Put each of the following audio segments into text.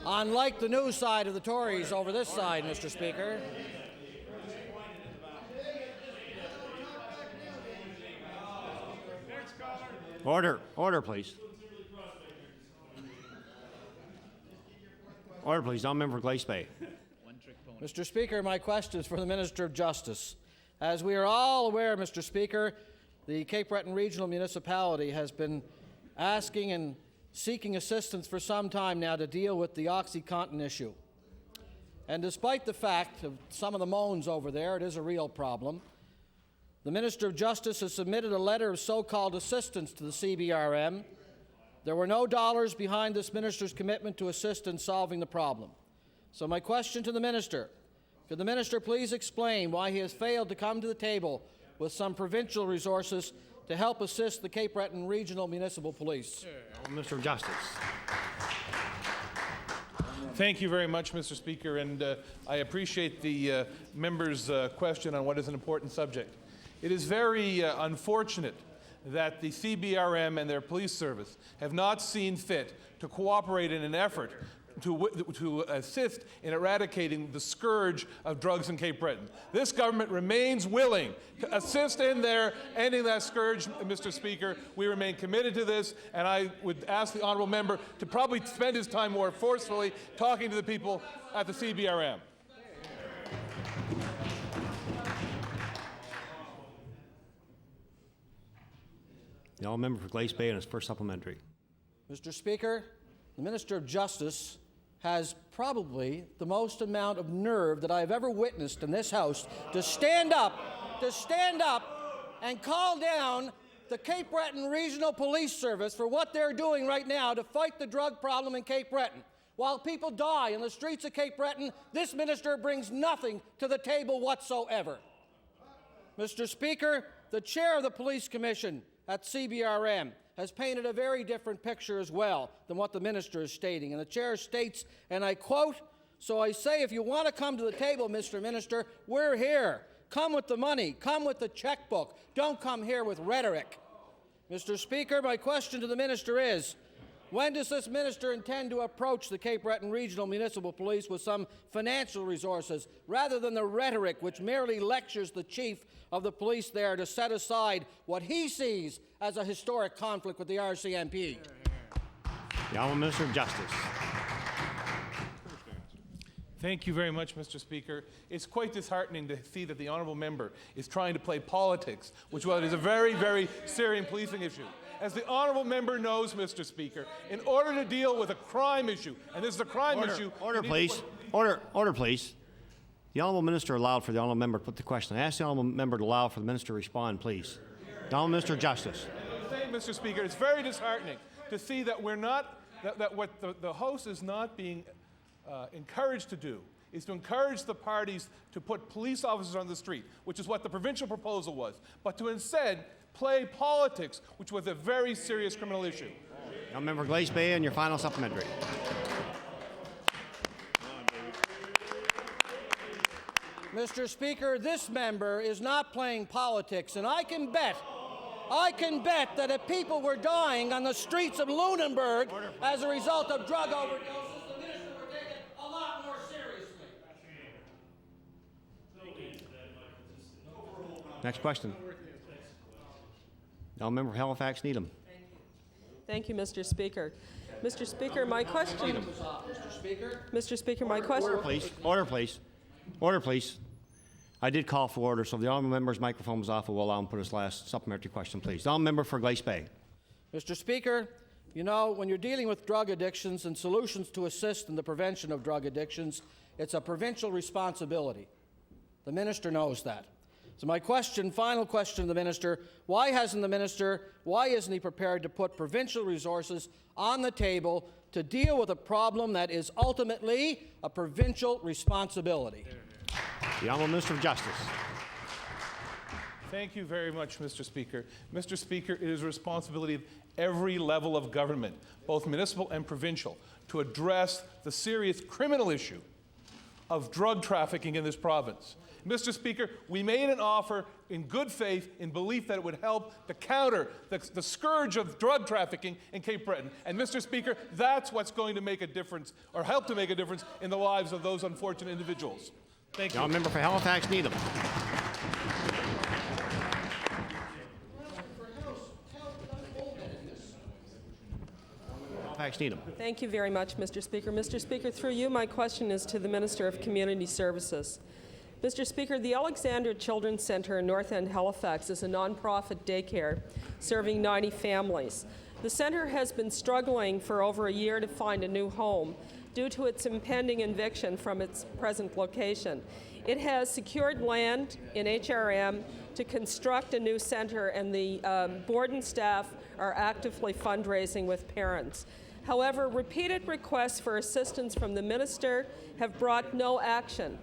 Unlike the new side of the Tories over this side, Mr. Speaker. Order. Order, please. Order, please. Member Glace Bay. Mr. Speaker, my question is for the Minister of Justice. As we are all aware, Mr. Speaker, the Cape Breton Regional Municipality has been asking and seeking assistance for some time now to deal with the OxyContin issue. And despite the fact of some of the moans over there, it is a real problem. The Minister of Justice has submitted a letter of so-called assistance to the CBRM. There were no dollars behind this minister's commitment to assist in solving the problem. So my question to the minister, could the minister please explain why he has failed to come to the table with some provincial resources to help assist the Cape Breton Regional Municipal Police? Minister of Justice. Thank you very much, Mr. Speaker, and I appreciate the member's question on what is an important subject. It is very unfortunate that the CBRM and their police service have not seen fit to cooperate in an effort to assist in eradicating the scourge of drugs in Cape Breton. This government remains willing to assist in their ending that scourge, Mr. Speaker. We remain committed to this, and I would ask the honourable member to probably spend his time more forcefully talking to the people at the CBRM. The honourable member for Glace Bay and his first supplementary. Mr. Speaker, the Minister of Justice has probably the most amount of nerve that I have ever witnessed in this House to stand up and call down the Cape Breton Regional Police Service for what they're doing right now to fight the drug problem in Cape Breton. While people die in the streets of Cape Breton, this minister brings nothing to the table whatsoever. Mr. Speaker, the chair of the Police Commission at CBRM has painted a very different picture as well than what the minister is stating. And the chair states, and I quote, "So I say, if you want to come to the table, Mr. Minister, we're here. Come with the money. Come with the checkbook. Don't come here with rhetoric." Mr. Speaker, my question to the minister is, when does this minister intend to approach the Cape Breton Regional Municipal Police with some financial resources, rather than the rhetoric which merely lectures the chief of the police there to set aside what he sees as a historic conflict with the RCMP? The honourable Minister of Justice. Thank you very much, Mr. Speaker. It's quite disheartening to see that the honourable member is trying to play politics, which is a very, very serious policing issue. As the honourable member knows, Mr. Speaker, in order to deal with a crime issue, and this is a crime issue— Order, please. Order, please. The honourable minister allowed for the honourable member to put the question. I ask the honourable member to allow for the minister to respond, please. The honourable Minister of Justice. Mr. Speaker, it's very disheartening to see that what the House is not being encouraged to do is to encourage the parties to put police officers on the street, which is what the provincial proposal was, but to instead play politics, which was a very serious criminal issue. Now, Member Glace Bay, and your final supplementary. Mr. Speaker, this member is not playing politics, and I can bet that if people were dying on the streets of Lunenburg as a result of drug overdoses, the minister would take it a lot more seriously. Next question. Now, Member for Halifax Needham. Thank you, Mr. Speaker. Mr. Speaker, my question. Mr. Speaker, my question. Order, please. Order, please. Order, please. I did call for order, so the honourable member's microphone was off. We'll allow him to put his last supplementary question, please. The honourable member for Glace Bay. Mr. Speaker, you know, when you're dealing with drug addictions and solutions to assist in the prevention of drug addictions, it's a provincial responsibility. The minister knows that. So my question, final question to the minister, why isn't he prepared to put provincial resources on the table to deal with a problem that is ultimately a provincial responsibility? The honourable Minister of Justice. Thank you very much, Mr. Speaker. Mr. Speaker, it is the responsibility of every level of government, both municipal and provincial, to address the serious criminal issue of drug trafficking in this province. Mr. Speaker, we made an offer in good faith, in belief that it would help to counter the scourge of drug trafficking in Cape Breton. And Mr. Speaker, that's what's going to make a difference, or help to make a difference, in the lives of those unfortunate individuals. Thank you. The member for Halifax Needham. Halifax Needham. Thank you very much, Mr. Speaker. Mr. Speaker, through you, my question is to the Minister of Community Services. Mr. Speaker, the Alexander Children's Centre in North End, Halifax is a non-profit daycare serving 90 families. The centre has been struggling for over a year to find a new home due to its impending eviction from its present location. It has secured land in HRM to construct a new centre, and the board and staff are actively fundraising with parents. However, repeated requests for assistance from the minister have brought no action.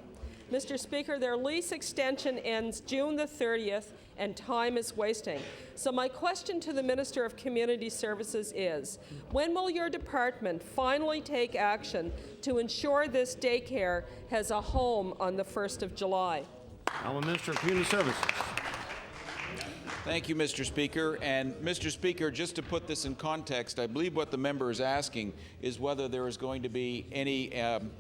Mr. Speaker, their lease extension ends June the 30th, and time is wasting. So my question to the Minister of Community Services is, when will your department finally take action to ensure this daycare has a home on the 1st of July? Honourable Minister of Community Services. Thank you, Mr. Speaker. And Mr. Speaker, just to put this in context, I believe what the member is asking is whether there is going to be any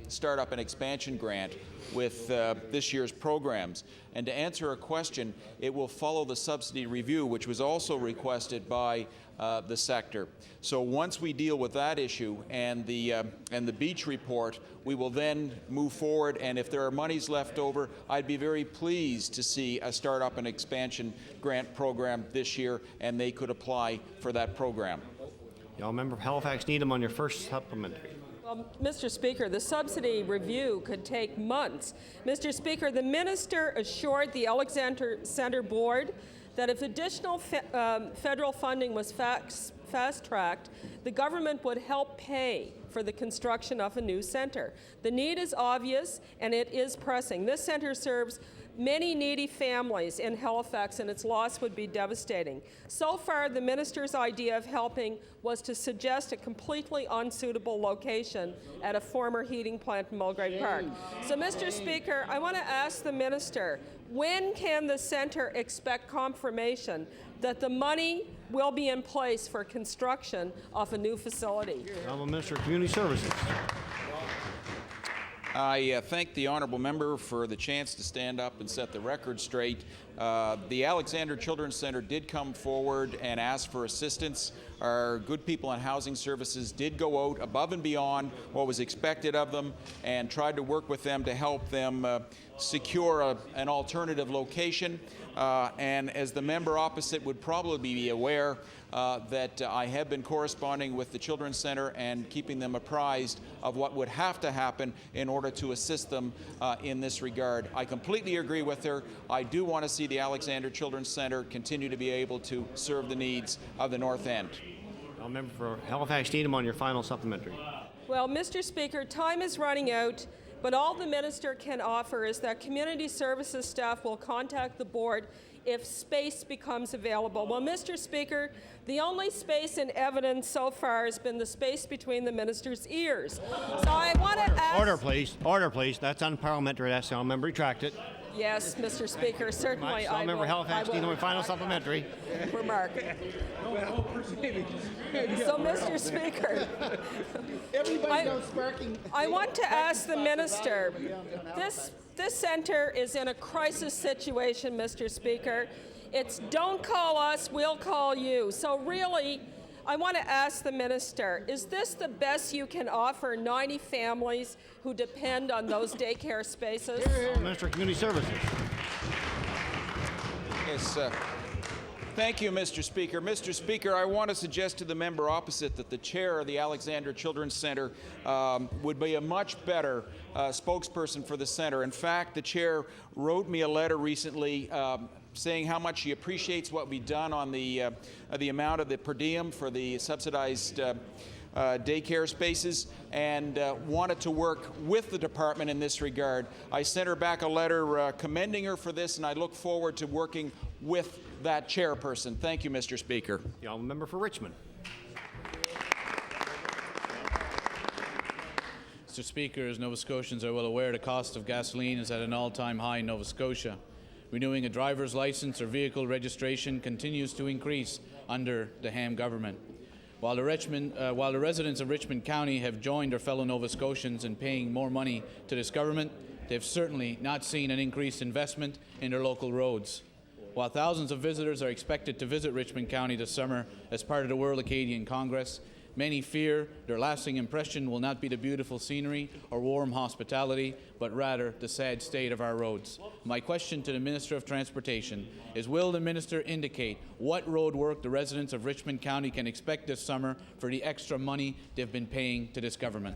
startup and expansion grant with this year's programs. And to answer a question, it will follow the subsidy review, which was also requested by the sector. So once we deal with that issue and the beach report, we will then move forward, and if there are monies left over, I'd be very pleased to see a startup and expansion grant program this year, and they could apply for that program. The member for Halifax Needham on your first supplementary. Well, Mr. Speaker, the subsidy review could take months. Mr. Speaker, the minister assured the Alexander Centre Board that if additional federal funding was fast-tracked, the government would help pay for the construction of a new centre. The need is obvious, and it is pressing. This centre serves many needy families in Halifax, and its loss would be devastating. So far, the minister's idea of helping was to suggest a completely unsuitable location at a former heating plant in Mulgrave Park. So, Mr. Speaker, I want to ask the minister, when can the centre expect confirmation that the money will be in place for construction of a new facility? Honourable Minister of Community Services. I thank the honourable member for the chance to stand up and set the record straight. The Alexander Children's Centre did come forward and ask for assistance. Our good people in housing services did go out above and beyond what was expected of them and tried to work with them to help them secure an alternative location. And as the member opposite would probably be aware, that I have been corresponding with the Children's Centre and keeping them apprised of what would have to happen in order to assist them in this regard. I completely agree with her. I do want to see the Alexander Children's Centre continue to be able to serve the needs of the North End. I'll member for Halifax Needham on your final supplementary. Well, Mr. Speaker, time is running out, but all the minister can offer is that community services staff will contact the board if space becomes available. Well, Mr. Speaker, the only space in evidence so far has been the space between the minister's ears. So I want to ask... Order, please. Order, please. That's unparliamentary. That's the member. Retract it. Yes, Mr. Speaker, certainly I will. Member Halifax Needham on final supplementary. Remark. So, Mr. Speaker, I want to ask the minister, this centre is in a crisis situation, Mr. Speaker. It's don't call us, we'll call you. So really, I want to ask the minister, is this the best you can offer 90 families who depend on those daycare spaces? Minister of Community Services. Yes, thank you, Mr. Speaker. Mr. Speaker, I want to suggest to the member opposite that the chair of the Alexander Children's Centre would be a much better spokesperson for the centre. In fact, the chair wrote me a letter recently saying how much she appreciates what we've done on the amount of the per diem for the subsidized daycare spaces, and wanted to work with the department in this regard. I sent her back a letter commending her for this, and I look forward to working with that chairperson. Thank you, Mr. Speaker. The honourable member for Richmond. Mr. Speaker, as Nova Scotians are well aware, the cost of gasoline is at an all-time high in Nova Scotia. Renewing a driver's license or vehicle registration continues to increase under the Ham government. While the residents of Richmond County have joined their fellow Nova Scotians in paying more money to this government, they've certainly not seen an increased investment in their local roads. While thousands of visitors are expected to visit Richmond County this summer as part of the World Acadian Congress, many fear their lasting impression will not be the beautiful scenery or warm hospitality, but rather the sad state of our roads. My question to the Minister of Transportation is, will the Minister indicate what road work the residents of Richmond County can expect this summer for the extra money they've been paying to this government?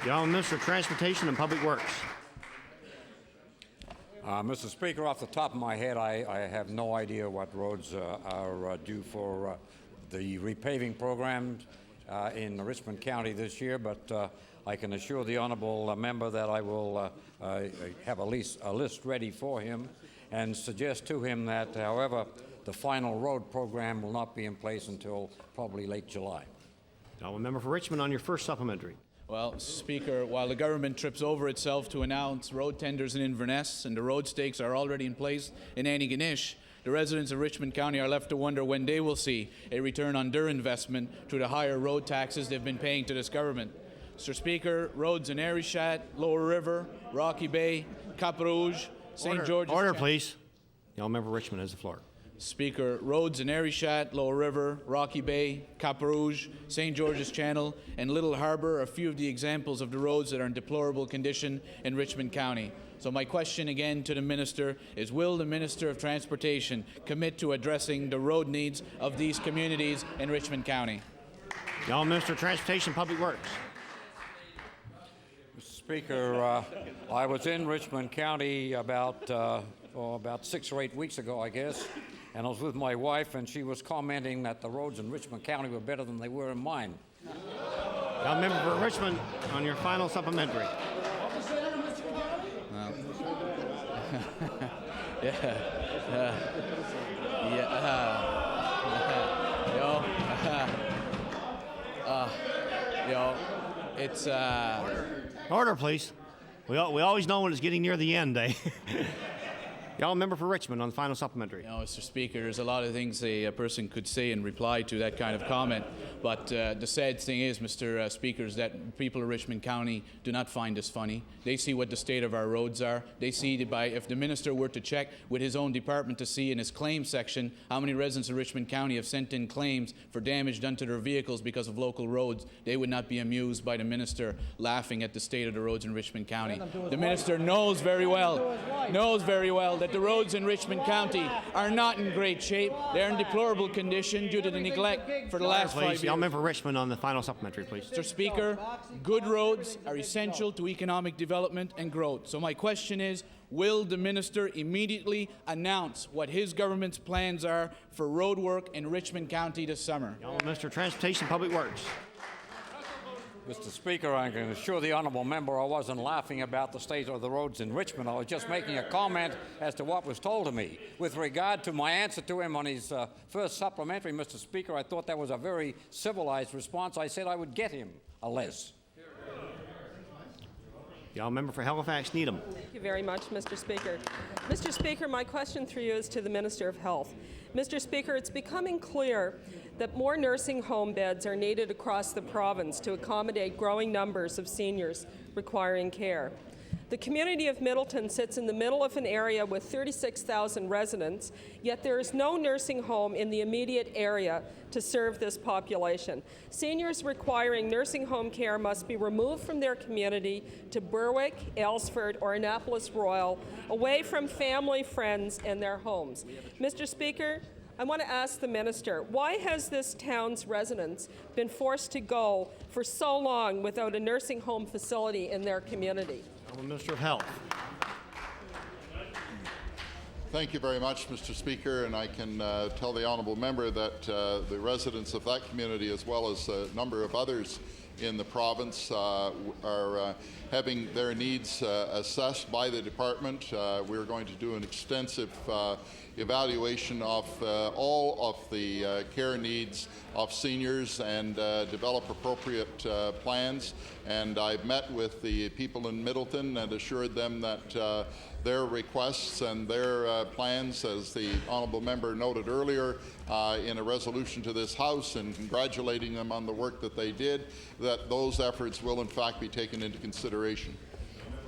The Honourable Minister of Transportation and Public Works. Mr. Speaker, off the top of my head, I have no idea what roads are due for the repaving programs in Richmond County this year, but I can assure the honourable member that I will have a list ready for him and suggest to him that, however, the final road program will not be in place until probably late July. The honourable member for Richmond on your first supplementary. Well, Speaker, while the government trips over itself to announce road tenders in Inverness and the road stakes are already in place in Antigonish, the residents of Richmond County are left to wonder when they will see a return on their investment through the higher road taxes they've been paying to this government. Mr. Speaker, roads in Arishat, Lower River, Rocky Bay, Cap Rouge, St. George's... Order, please. The honourable member for Richmond has the floor. Speaker, roads in Arishat, Lower River, Rocky Bay, Cap Rouge, St. George's Channel, and Little Harbour are a few of the examples of the roads that are in deplorable condition in Richmond County. So my question again to the Minister is, will the Minister of Transportation commit to addressing the road needs of these communities in Richmond County? The Honourable Minister of Transportation and Public Works. Mr. Speaker, I was in Richmond County about 6 or 8 weeks ago, I guess, and I was with my wife, and she was commenting that the roads in Richmond County were better than they were in mine. The honourable member for Richmond on your final supplementary. It's Order, please. We always know when it's getting near the end, eh? The honourable member for Richmond on the final supplementary. Mr. Speaker, there's a lot of things a person could say in reply to that kind of comment, but the sad thing is, Mr. Speaker, is that people of Richmond County do not find this funny. They see what the state of our roads are. They see that if the minister were to check with his own department to see in his claims section how many residents of Richmond County have sent in claims for damage done to their vehicles because of local roads, they would not be amused by the minister laughing at the state of the roads in Richmond County. The minister knows very well that the roads in Richmond County are not in great shape. They're in deplorable condition due to the neglect for the last 5 years. The honourable member for Richmond on the final supplementary, please. Mr. Speaker, good roads are essential to economic development and growth. So my question is, will the minister immediately announce what his government's plans are for road work in Richmond County this summer? The honourable Minister of Transportation and Public Works. Mr. Speaker, I can assure the honourable member I wasn't laughing about the state of the roads in Richmond. I was just making a comment as to what was told to me. With regard to my answer to him on his first supplementary, Mr. Speaker, I thought that was a very civilized response. I said I would get him a less. The honourable member for Halifax Needham. Thank you very much, Mr. Speaker. Mr. Speaker, my question through you is to the Minister of Health. Mr. Speaker, it's becoming clear that more nursing home beds are needed across the province to accommodate growing numbers of seniors requiring care. The community of Middleton sits in the middle of an area with 36,000 residents, yet there is no nursing home in the immediate area to serve this population. Seniors requiring nursing home care must be removed from their community to Berwick, Aylesford, or Annapolis Royal, away from family, friends, and their homes. Mr. Speaker, I want to ask the minister, why has this town's residents been forced to go for so long without a nursing home facility in their community? Honourable Minister of Health. Thank you very much, Mr. Speaker, and I can tell the honourable member that the residents of that community, as well as a number of others in the province are having their needs assessed by the department. We're going to do an extensive evaluation of all of the care needs of seniors and develop appropriate plans. And I've met with the people in Middleton and assured them that their requests and their plans, as the honourable member noted earlier in a resolution to this House, and congratulating them on the work that they did, that those efforts will in fact be taken into consideration.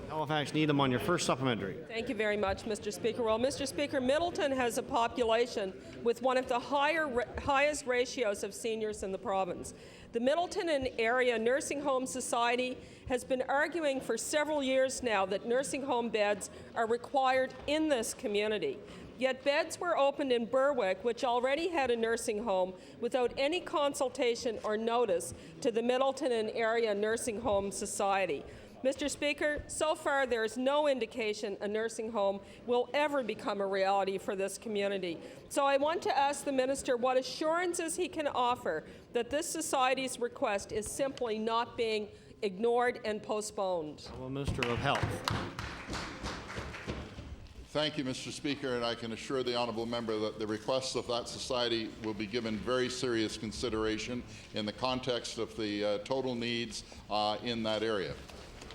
Halifax Needham on your first supplementary. Thank you very much, Mr. Speaker. Well, Mr. Speaker, Middleton has a population with one of the highest ratios of seniors in the province. The Middleton and Area Nursing Home Society has been arguing for several years now that nursing home beds are required in this community. Yet beds were opened in Berwick, which already had a nursing home, without any consultation or notice to the Middleton and Area Nursing Home Society. Mr. Speaker, so far there is no indication a nursing home will ever become a reality for this community. So I want to ask the Minister what assurances he can offer that this Society's request is simply not being ignored and postponed. Well, Minister of Health. Thank you, Mr. Speaker, and I can assure the honourable member that the requests of that society will be given very serious consideration in the context of the total needs in that area.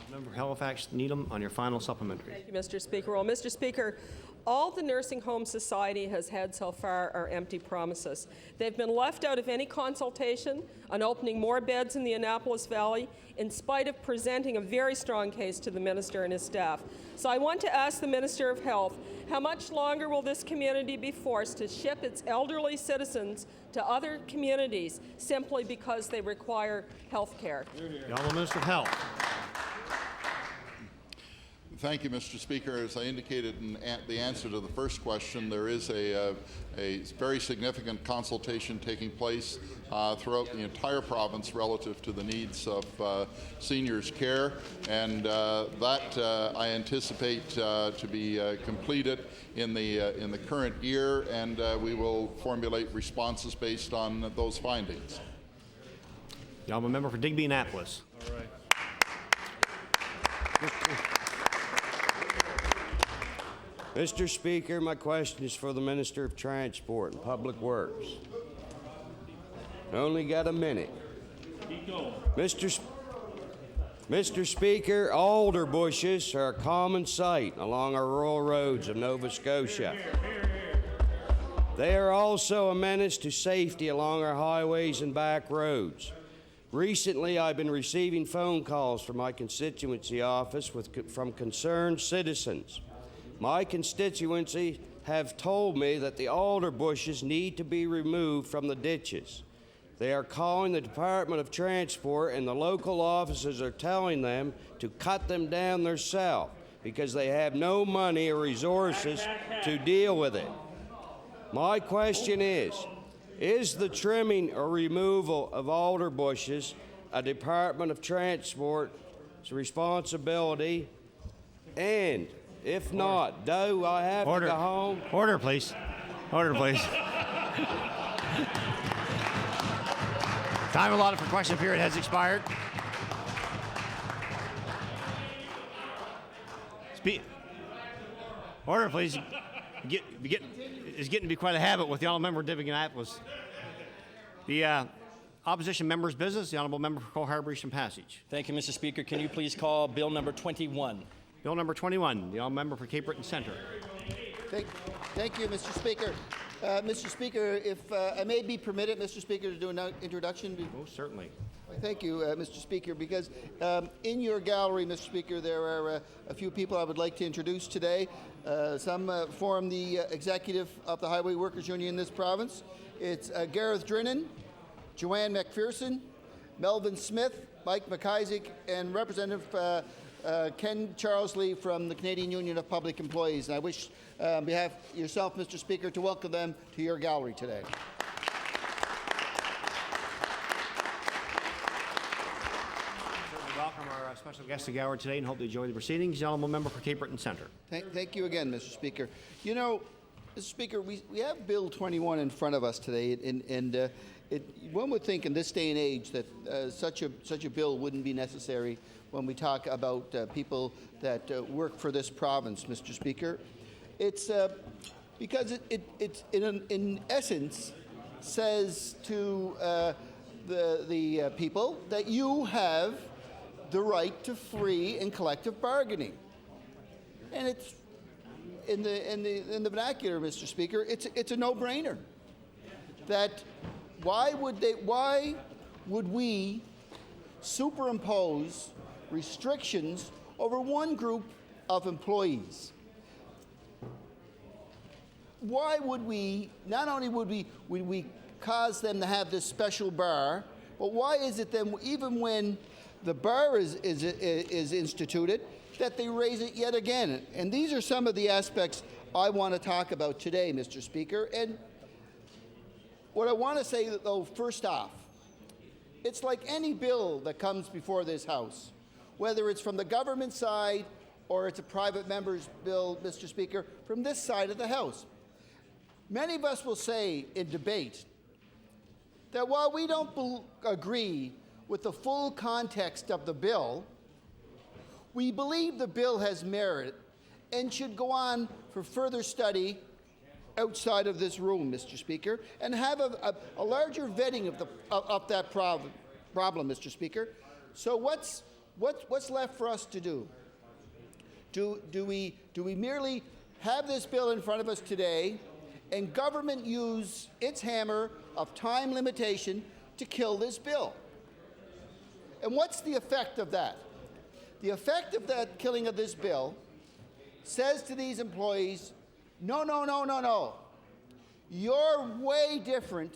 Member Halifax Needham on your final supplementary. Thank you, Mr. Speaker. Well, Mr. Speaker, all the Nursing Home Society has had so far are empty promises. They've been left out of any consultation on opening more beds in the Annapolis Valley, in spite of presenting a very strong case to the Minister and his staff. So I want to ask the Minister of Health, how much longer will this community be forced to ship its elderly citizens to other communities simply because they require health care? The Honourable Minister of Health. Thank you, Mr. Speaker. As I indicated in the answer to the first question, there is a very significant consultation taking place throughout the entire province relative to the needs of seniors' care, and that I anticipate to be completed in the current year, and we will formulate responses based on those findings. The Honourable Member for Digby Annapolis. All right. Mr. Speaker, my question is for the Minister of Transport and Public Works. I only got a minute. Mr. Speaker, alder bushes are a common sight along our rural roads of Nova Scotia. They are also a menace to safety along our highways and back roads. Recently, I've been receiving phone calls from my constituency office from concerned citizens. My constituency have told me that the alder bushes need to be removed from the ditches. They are calling the Department of Transport, and the local officers are telling them to cut them down themselves because they have no money or resources to deal with it. My question is the trimming or removal of alder bushes a Department of Transport's responsibility? And if not, do I have to go home? Order, please. Order, please. Time allotted for question period has expired. Order, please. It's getting to be quite a habit with the Honourable Member of Digby Annapolis. The opposition member's business, the Honourable Member for Cole Harbour Eastern Passage. Thank you, Mr. Speaker. Can you please call Bill number 21? Bill number 21, the Honourable Member for Cape Breton Centre. Thank you, Mr. Speaker. Mr. Speaker, if I may be permitted, Mr. Speaker, to do an introduction. Most certainly. Thank you, Mr. Speaker, because in your gallery, Mr. Speaker, there are a few people I would like to introduce today. Some form the executive of the Highway Workers Union in this province. It's Gareth Drinnan, Joanne McPherson, Melvin Smith, Mike McIsaac, and Representative Ken Charlesley from the Canadian Union of Public Employees. And I wish, on behalf of yourself, Mr. Speaker, to welcome them to your gallery today. Welcome our special guest to the gallery today and hope you enjoy the proceedings. The Honourable Member for Cape Breton Centre. Thank you again, Mr. Speaker. You know, Mr. Speaker, we have Bill 21 in front of us today, and one would think in this day and age that such a bill wouldn't be necessary when we talk about people that work for this province, Mr. Speaker. It's because it in essence says to the people that you have the right to free and collective bargaining, and it's in the vernacular, Mr. Speaker. It's a no-brainer. That why would we superimpose restrictions over one group of employees? Why would we, not only would we cause them to have this special bar, but why is it then, even when the bar is instituted, that they raise it yet again? And these are some of the aspects I want to talk about today, Mr. Speaker. And what I want to say, though, first off, it's like any bill that comes before this House, whether it's from the government side or it's a private member's bill, Mr. Speaker, from this side of the House. Many of us will say in debate that while we don't agree with the full context of the bill, we believe the bill has merit and should go on for further study outside of this room, Mr. Speaker, and have a larger vetting of that problem, Mr. Speaker. So what's left for us to do? Do we merely have this bill in front of us today and government use its hammer of time limitation to kill this bill? And what's the effect of that? The effect of that killing of this bill says to these employees, no, no, no, no, no. You're way different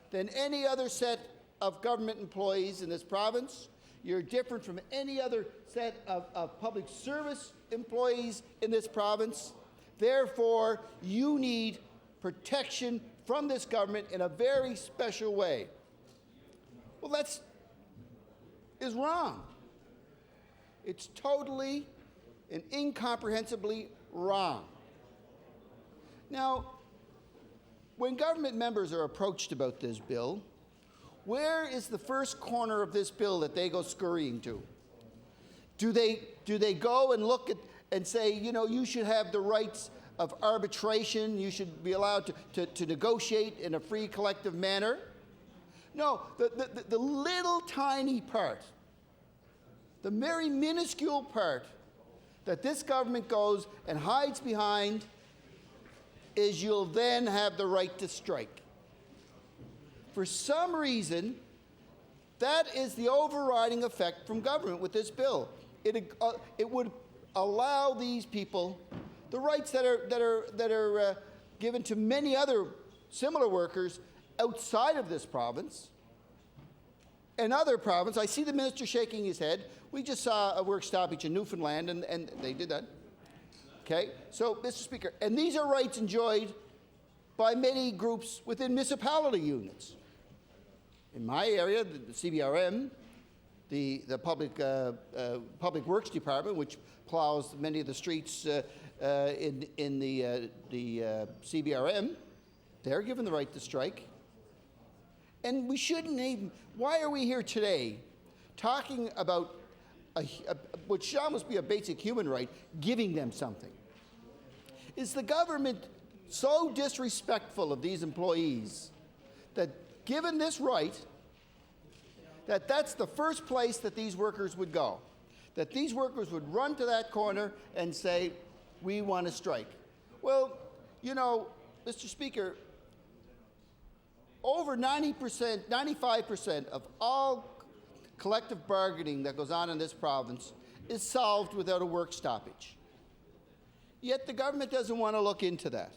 than any other set of government employees in this province. You're different from any other set of public service employees in this province. Therefore, you need protection from this government in a very special way. Well, that is wrong. It's totally and incomprehensibly wrong. Now, when government members are approached about this bill, where is the first corner of this bill that they go scurrying to? Do they go and look at and say, you know, you should have the rights of arbitration, you should be allowed to negotiate in a free collective manner? No, the little tiny part, the very minuscule part that this government goes and hides behind is you'll then have the right to strike. For some reason, that is the overriding effect from government with this bill. It would allow these people the rights that are given to many other similar workers outside of this province and other provinces. I see the minister shaking his head. We just saw a work stoppage in Newfoundland, and they did that. Okay, so, Mr. Speaker, and these are rights enjoyed by many groups within municipality units. In my area, the CBRM, the Public Works Department, which plows many of the streets in the CBRM, they're given the right to strike. And we shouldn't even, why are we here today talking about which should almost be a basic human right, giving them something? Is the government so disrespectful of these employees that given this right, that's the first place that these workers would go? That these workers would run to that corner and say, we want to strike. Well, you know, Mr. Speaker, over 90%, 95% of all collective bargaining that goes on in this province is solved without a work stoppage. Yet the government doesn't want to look into that.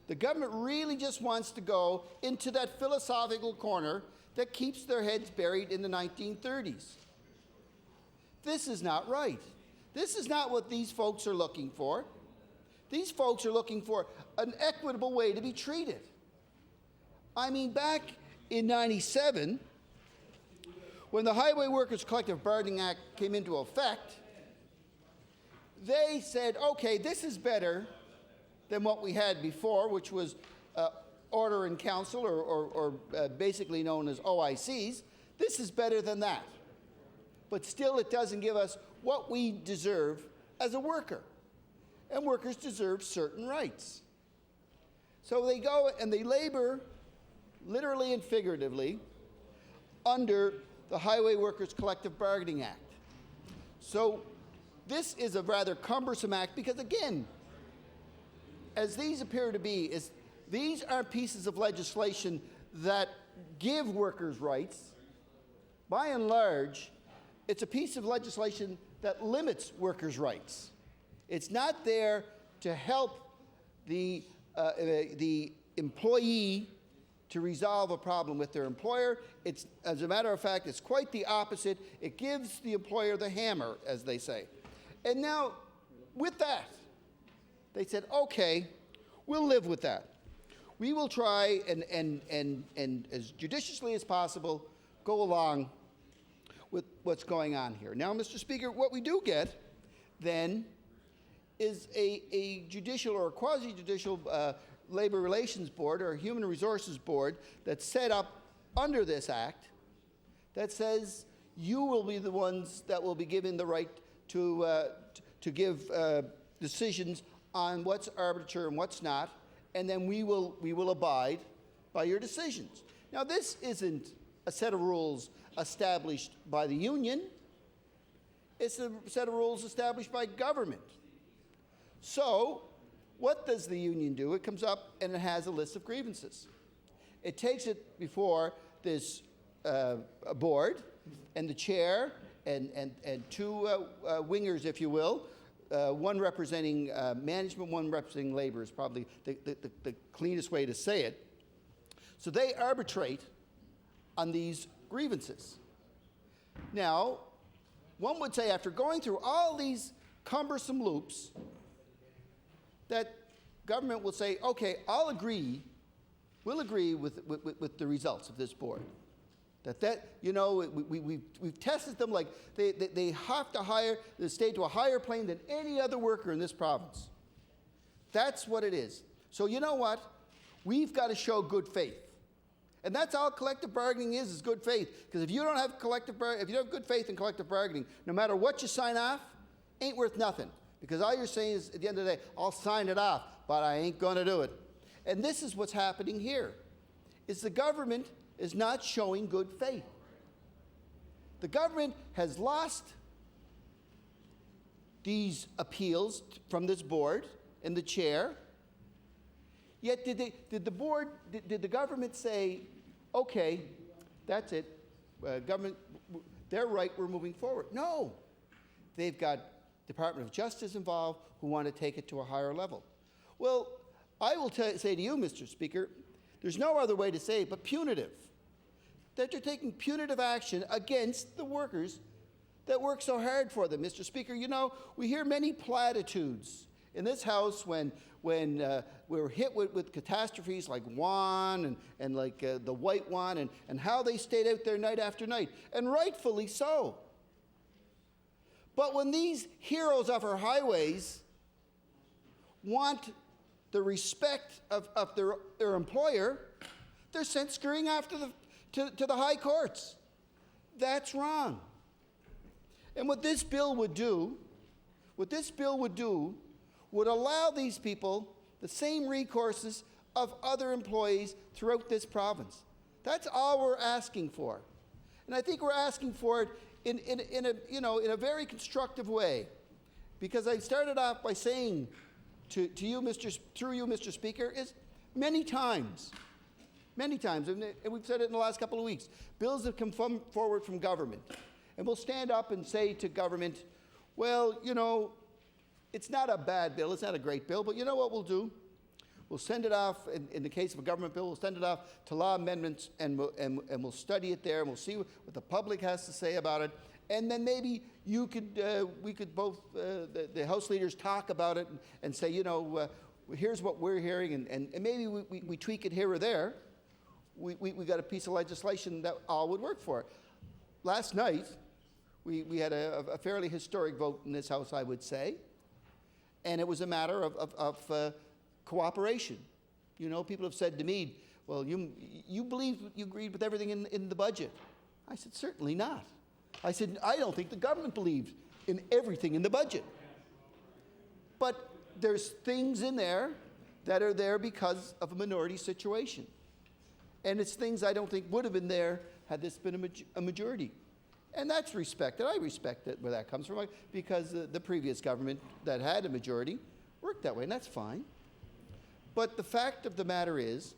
The government really just wants to go into that philosophical corner that keeps their heads buried in the 1930s. This is not right. This is not what these folks are looking for. These folks are looking for an equitable way to be treated. I mean, back in '97, when the Highway Workers Collective Bargaining Act came into effect, they said, okay, this is better than what we had before, which was order in council or basically known as OICs. This is better than that. But still, it doesn't give us what we deserve as a worker. And workers deserve certain rights. So they go and they labor, literally and figuratively, under the Highway Workers Collective Bargaining Act. So this is a rather cumbersome act because, again, as these appear to be, these are pieces of legislation that give workers rights. By and large, it's a piece of legislation that limits workers' rights. It's not there to help the employee to resolve a problem with their employer. It's, as a matter of fact, it's quite the opposite. It gives the employer the hammer, as they say. And now, with that, they said, okay, we'll live with that. We will try and as judiciously as possible go along with what's going on here. Now, Mr. Speaker, what we do get then is a judicial or a quasi-judicial labor relations board or a human resources board that's set up under this act that says you will be the ones that will be given the right to give decisions on what's arbitrary and what's not, and then we will abide by your decisions. Now, this isn't a set of rules established by the union. It's a set of rules established by government. So, what does the union do? It comes up and it has a list of grievances. It takes it before this board and the chair and two wingers, if you will, one representing management, one representing labor is probably the cleanest way to say it. So they arbitrate on these grievances. Now, one would say after going through all these cumbersome loops, that government will say, okay, we'll agree with the results of this board. We've tested them like they have to hire the state to a higher plane than any other worker in this province. That's what it is. So you know what? We've got to show good faith. And that's all collective bargaining is good faith. Because if you don't have good faith in collective bargaining, no matter what you sign off, ain't worth nothing. Because all you're saying is, at the end of the day, I'll sign it off, but I ain't going to do it. And this is what's happening here, is the government is not showing good faith. The government has lost these appeals from this board and the chair. Yet did the government say, okay, that's it, government, they're right, we're moving forward? No. They've got Department of Justice involved who want to take it to a higher level. Well, I will say to you, Mr. Speaker, there's no other way to say it but punitive. That you're taking punitive action against the workers that work so hard for them. Mr. Speaker, you know, we hear many platitudes in this House when we're hit with catastrophes like Juan and like the White Juan and how they stayed out there night after night, and rightfully so. But when these heroes of our highways want the respect of their employer, they're sent scurrying off to the high courts. That's wrong. And what this bill would do would allow these people the same recourses of other employees throughout this province. That's all we're asking for. And I think we're asking for it in a very constructive way. Because I started off by saying to you, through you, Mr. Speaker, is many times, and we've said it in the last couple of weeks, bills have come forward from government. And we'll stand up and say to government, well, you know, it's not a bad bill, it's not a great bill, but you know what we'll do? We'll send it off, in the case of a government bill, we'll send it off to law amendments and we'll study it there and we'll see what the public has to say about it. And then maybe we could both, the House leaders talk about it and say, you know, here's what we're hearing and maybe we tweak it here or there. We got a piece of legislation that all would work for it. Last night, we had a fairly historic vote in this House, I would say, and it was a matter of cooperation. You know, people have said to me, well, you believe you agreed with everything in the budget. I said, certainly not. I said, I don't think the government believes in everything in the budget. But there's things in there that are there because of a minority situation. And it's things I don't think would have been there had this been a majority. And that's respected. I respect it where that comes from, because the previous government that had a majority worked that way, and that's fine. But the fact of the matter is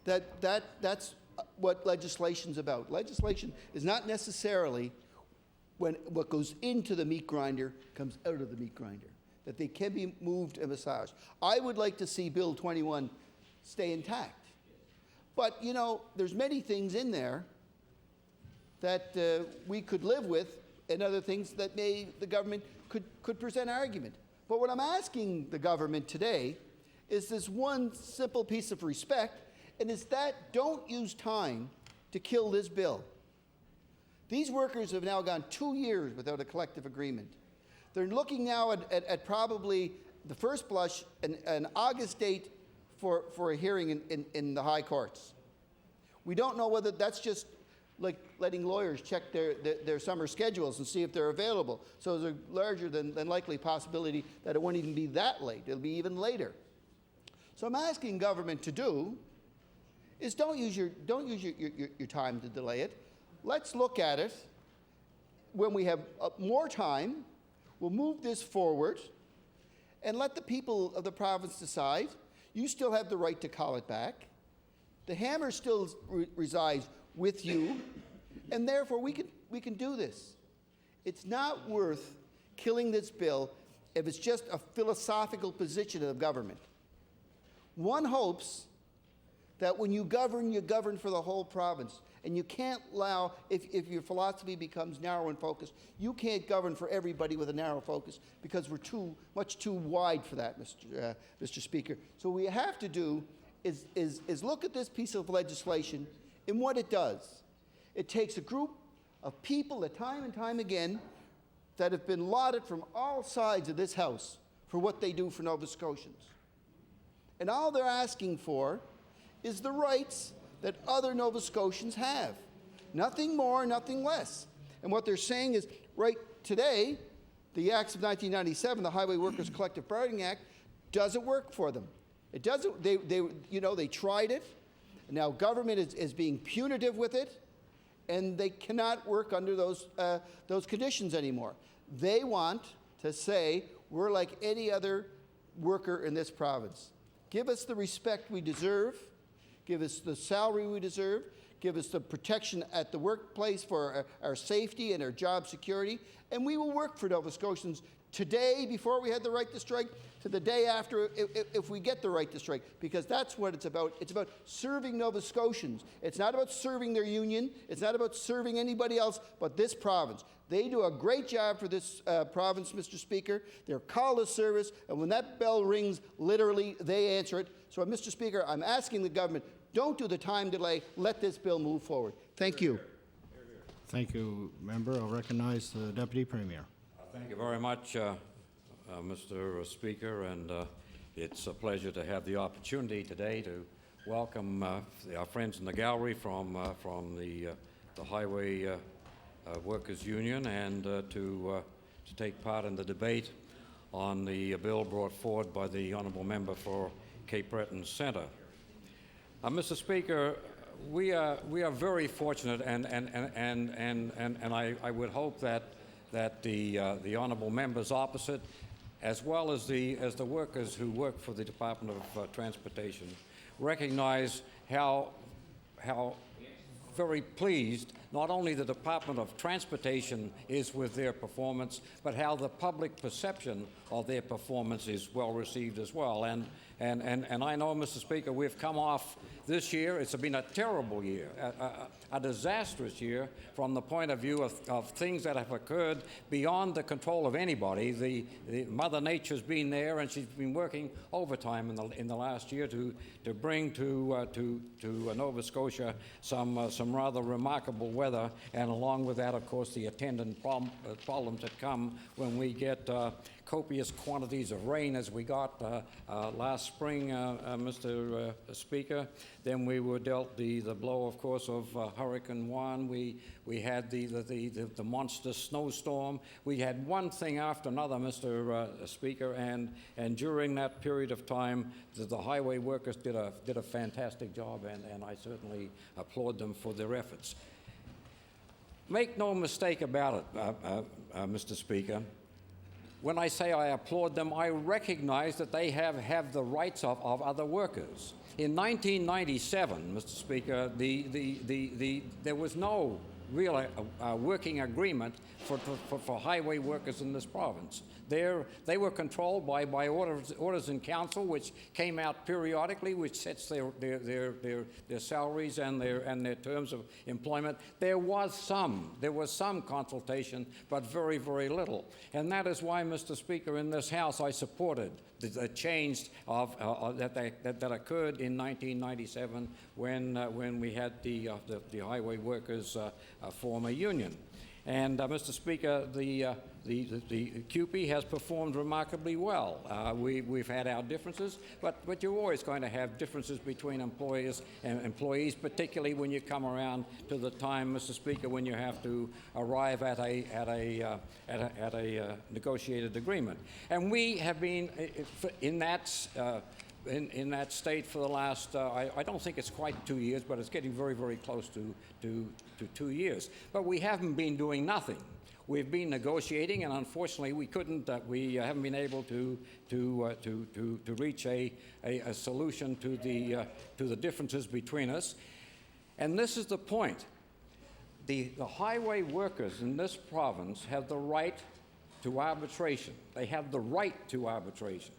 that's what legislation's about. Legislation is not necessarily when what goes into the meat grinder comes out of the meat grinder, that they can be moved and massaged. I would like to see Bill 21 stay intact. But, you know, there's many things in there that we could live with, and other things that the government could present argument. But what I'm asking the government today is this one simple piece of respect, and it's that don't use time to kill this bill. These workers have now gone 2 years without a collective agreement. They're looking now at probably the first blush an August date for a hearing in the high courts. We don't know whether that's just like letting lawyers check their summer schedules and see if they're available. So there's a larger than likely possibility that it won't even be that late. It'll be even later. So I'm asking government to do is don't use your time to delay it. Let's look at it. When we have more time, we'll move this forward and let the people of the province decide. You still have the right to call it back. The hammer still resides with you, and therefore we can do this. It's not worth killing this bill if it's just a philosophical position of government. One hopes that when you govern for the whole province, and you can't allow, if your philosophy becomes narrow and focused, you can't govern for everybody with a narrow focus, because we're much too wide for that, Mr. Speaker. So what we have to do is look at this piece of legislation and what it does. It takes a group of people that time and time again that have been lauded from all sides of this House for what they do for Nova Scotians. And all they're asking for is the rights that other Nova Scotians have. Nothing more, nothing less. And what they're saying is, right today, the Acts of 1997, the Highway Workers Collective Bargaining Act, doesn't work for them. It doesn't, they tried it. Now government is being punitive with it, and they cannot work under those conditions anymore. They want to say, we're like any other worker in this province. Give us the respect we deserve. Give us the salary we deserve. Give us the protection at the workplace for our safety and our job security. And we will work for Nova Scotians today, before we had the right to strike, to the day after, if we get the right to strike, because that's what it's about. It's about serving Nova Scotians. It's not about serving their union. It's not about serving anybody else but this province. They do a great job for this province, Mr. Speaker. They're called to service, and when that bell rings, literally, they answer it. So, Mr. Speaker, I'm asking the government, don't do the time delay. Let this bill move forward. Thank you. Thank you, Member. I'll recognize the Deputy Premier. Thank you very much, Mr. Speaker, and it's a pleasure to have the opportunity today to welcome our friends in the gallery from the Highway Workers Union, and to take part in the debate on the bill brought forward by the Honourable Member for Cape Breton Centre. Mr. Speaker, we are very fortunate, and I would hope that the honourable members opposite, as well as the workers who work for the Department of Transportation, recognize how very pleased not only the Department of Transportation is with their performance, but how the public perception of their performance is well received as well. And I know, Mr. Speaker, we've come off this year. It's been a terrible year, a disastrous year from the point of view of things that have occurred beyond the control of anybody. The Mother Nature's been there, and she's been working overtime in the last year to bring to Nova Scotia some rather remarkable weather, and along with that, of course, the attendant problems that come when we get copious quantities of rain as we got last spring, Mr. Speaker. Then we were dealt the blow, of course, of Hurricane Juan. We had the monster snowstorm. We had one thing after another, Mr. Speaker, and during that period of time, the highway workers did a fantastic job, and I certainly applaud them for their efforts. Make no mistake about it, Mr. Speaker. When I say I applaud them, I recognize that they have the rights of other workers. In 1997, Mr. Speaker, there was no real working agreement for highway workers in this province. They were controlled by orders in council, which came out periodically, which sets their salaries and their terms of employment. There was some consultation, but very, very little. And that is why, Mr. Speaker, in this House, I supported the change that occurred in 1997 when we had the highway workers form a union. And Mr. Speaker, the CUPE has performed remarkably well. We've had our differences, but you're always going to have differences between employers and employees, particularly when you come around to the time, Mr. Speaker, when you have to arrive at a negotiated agreement. And we have been in that state for the last, I don't think it's quite 2 years, but it's getting very, very close to 2 years. But we haven't been doing nothing. We've been negotiating, and unfortunately, we haven't been able to reach a solution to the differences between us. And this is the point. The highway workers in this province have the right to arbitration. They have the right to arbitration.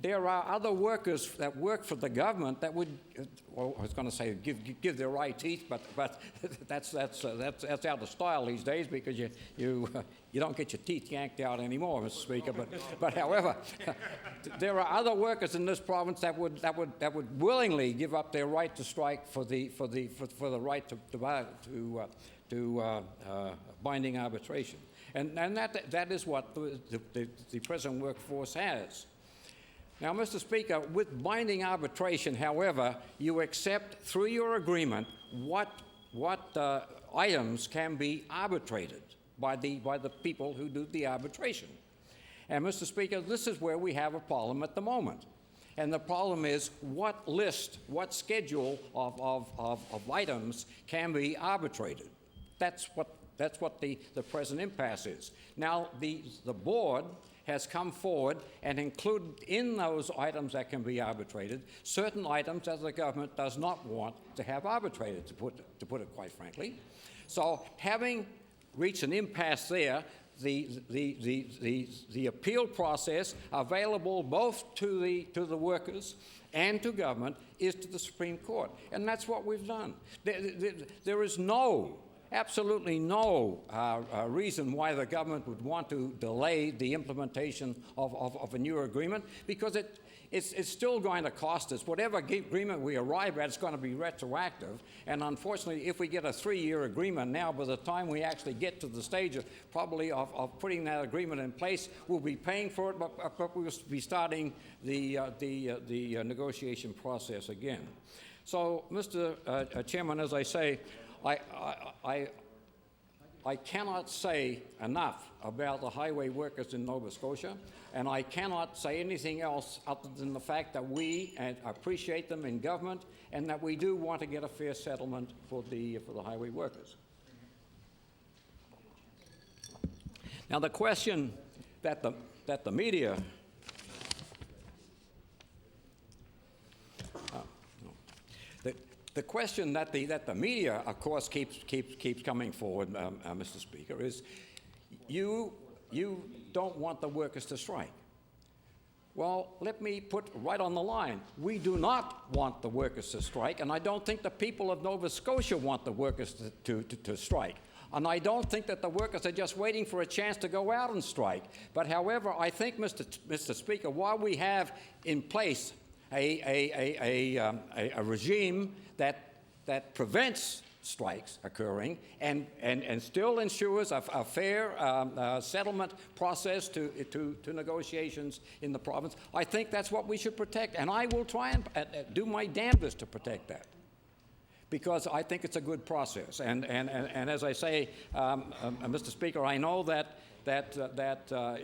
There are other workers that work for the government that would, well, I was going to say give their eye teeth, but that's out of style these days because you don't get your teeth yanked out anymore, Mr. Speaker. But however, there are other workers in this province that would willingly give up their right to strike for the right to binding arbitration, and that is what the present workforce has. Now, Mr. Speaker, with binding arbitration, however, you accept through your agreement what items can be arbitrated by the people who do the arbitration. And, Mr. Speaker, this is where we have a problem at the moment. And the problem is what list, what schedule of items can be arbitrated. That's what the present impasse is. Now, the board has come forward and included in those items that can be arbitrated certain items that the government does not want to have arbitrated, to put it quite frankly. So having reached an impasse there, the appeal process available both to the workers and to government is to the Supreme Court, and that's what we've done. There is absolutely no reason why the government would want to delay the implementation of a new agreement, because it's still going to cost us. Whatever agreement we arrive at is going to be retroactive, and unfortunately, if we get a 3-year agreement now, by the time we actually get to the stage of probably of putting that agreement in place, we'll be paying for it, but we'll be starting the negotiation process again. So, Mr. Chairman, as I say, I cannot say enough about the highway workers in Nova Scotia, and I cannot say anything else other than the fact that we appreciate them in government and that we do want to get a fair settlement for the highway workers. Now, the question that the media the question that the media, of course, keeps coming forward, Mr. Speaker, is you don't want the workers to strike. Well, let me put right on the line. We do not want the workers to strike, and I don't think the people of Nova Scotia want the workers to strike. And I don't think that the workers are just waiting for a chance to go out and strike. But however, I think, Mr. Speaker, while we have in place a regime that prevents strikes occurring and still ensures a fair settlement process to negotiations in the province, I think that's what we should protect. And I will try and do my damnedest to protect that, because I think it's a good process. And as I say, Mr. Speaker, I know that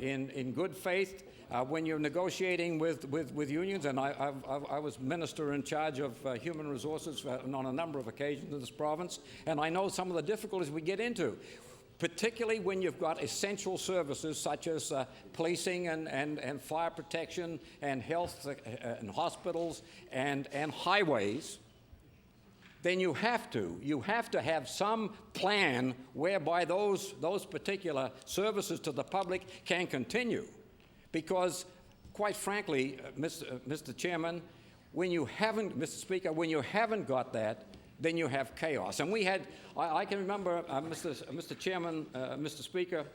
in good faith, when you're negotiating with unions, and I was minister in charge of human resources on a number of occasions in this province, and I know some of the difficulties we get into, particularly when you've got essential services such as policing and fire protection and health and hospitals and highways. Then you have to have some plan whereby those particular services to the public can continue. Because, quite frankly, Mr. Chairman, Mr. Speaker, when you haven't got that, then you have chaos. And we had, I can remember, Mr. Chairman, Mr. Speaker,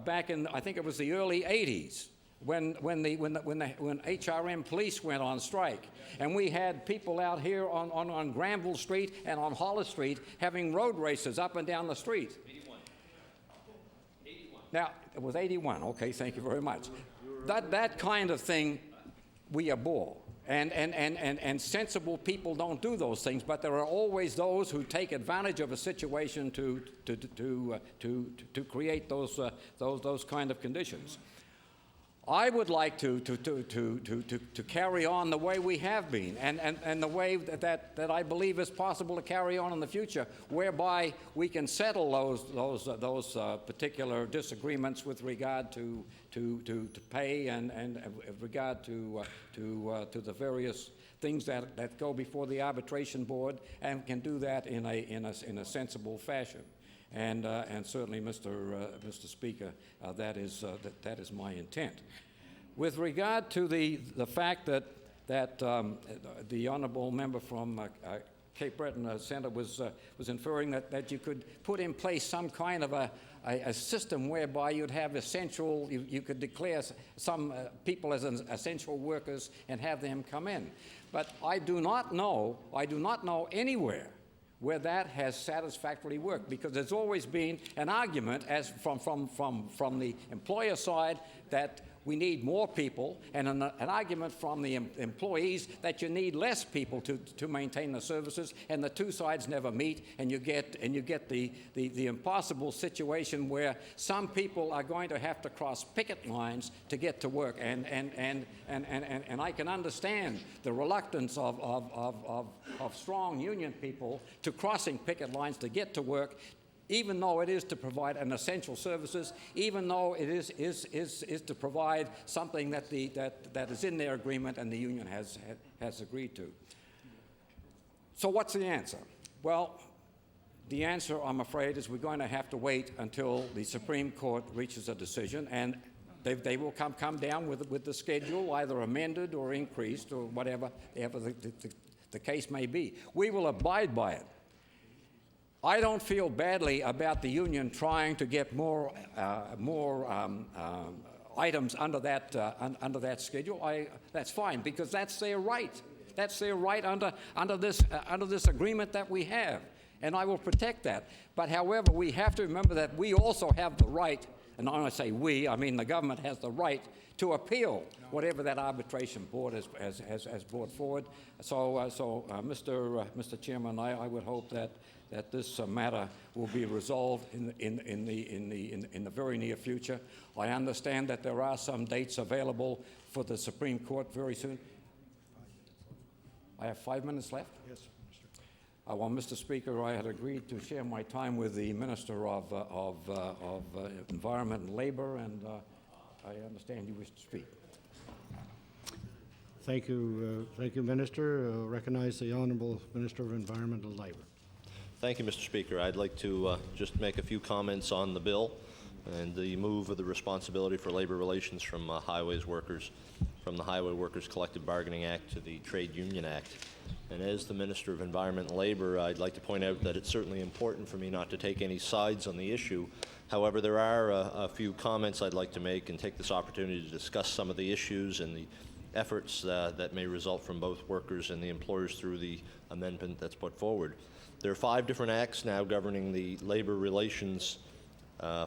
back in, I think it was the early 80s, when HRM police went on strike, and we had people out here on Granville Street and on Hollis Street having road races up and down the street. 81. Now, it was 81. Okay, thank you very much. That kind of thing we abhor. And sensible people don't do those things, but there are always those who take advantage of a situation to create those kind of conditions. I would like to carry on the way we have been, and the way that I believe is possible to carry on in the future, whereby we can settle those particular disagreements with regard to pay and with regard to the various things that go before the arbitration board, and can do that in a sensible fashion. And certainly, Mr. Speaker, that is my intent. With regard to the fact that the honourable member from Cape Breton Centre was inferring that you could put in place some kind of a system whereby you'd have essential, you could declare some people as essential workers and have them come in. But I do not know anywhere where that has satisfactorily worked, because there's always been an argument as from the employer side that we need more people, and an argument from the employees that you need less people to maintain the services, and the two sides never meet, and you get the impossible situation where some people are going to have to cross picket lines to get to work, and I can understand the reluctance of strong union people to crossing picket lines to get to work, even though it is to provide an essential services, even though it is to provide something that is in their agreement and the union has agreed to. So what's the answer? Well, the answer, I'm afraid, is we're going to have to wait until the Supreme Court reaches a decision, and they will come down with the schedule, either amended or increased or whatever the case may be. We will abide by it. I don't feel badly about the union trying to get more items under that schedule. That's fine, because that's their right. That's their right under this agreement that we have, and I will protect that. But however, we have to remember that we also have the right, and when I say we, I mean the government has the right to appeal whatever that arbitration board has brought forward. So, Mr. Chairman, I would hope that this matter will be resolved in the very near future. I understand that there are some dates available for the Supreme Court very soon. I have 5 minutes left? Yes, Mr. Well, Mr. Speaker, I had agreed to share my time with the Minister of Environment and Labour, and I understand you wish to speak. Thank you, Minister. Recognize the Honourable Minister of Environment and Labour. Thank you, Mr. Speaker. I'd like to just make a few comments on the bill and the move of the responsibility for labor relations from highways workers, from the Highway Workers Collective Bargaining Act to the Trade Union Act. And as the Minister of Environment and Labour, I'd like to point out that it's certainly important for me not to take any sides on the issue. However, there are a few comments I'd like to make and take this opportunity to discuss some of the issues and the efforts that may result from both workers and the employers through the amendment that's put forward. There are 5 different acts now governing the labor relations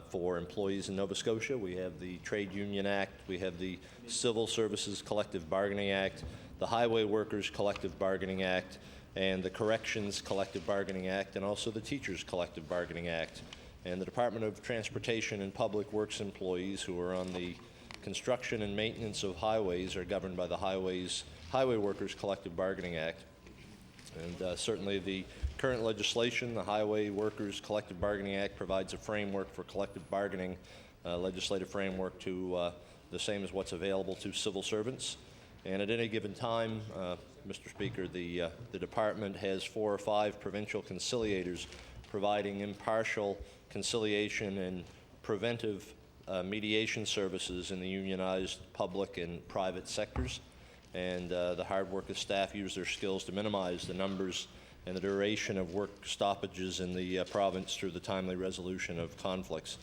for employees in Nova Scotia. We have the Trade Union Act, we have the Civil Services Collective Bargaining Act, the Highway Workers Collective Bargaining Act, and the Corrections Collective Bargaining Act, and also the Teachers Collective Bargaining Act. And the Department of Transportation and Public Works employees who are on the construction and maintenance of highways are governed by the Highway Workers Collective Bargaining Act. And certainly the current legislation, the Highway Workers Collective Bargaining Act, provides a framework for collective bargaining, legislative framework to the same as what's available to civil servants. And at any given time, Mr. Speaker, the department has 4 or 5 provincial conciliators providing impartial conciliation and preventive mediation services in the unionized public and private sectors. And the hard work of staff use their skills to minimize the numbers and the duration of work stoppages in the province through the timely resolution of conflicts.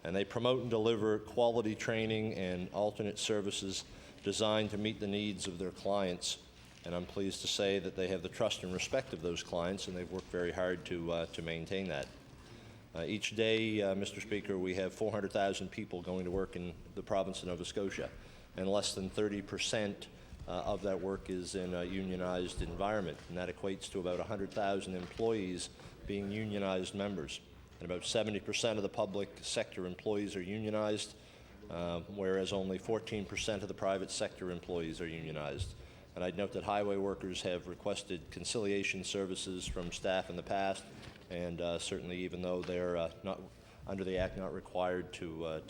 And they promote and deliver quality training and alternate services designed to meet the needs of their clients. And I'm pleased to say that they have the trust and respect of those clients, and they've worked very hard to maintain that. Each day, Mr. Speaker, we have 400,000 people going to work in the province of Nova Scotia, and less than 30% of that work is in a unionized environment, and that equates to about 100,000 employees being unionized members. And about 70% of the public sector employees are unionized, whereas only 14% of the private sector employees are unionized. And I'd note that highway workers have requested conciliation services from staff in the past, and certainly even though they're not under the Act not required to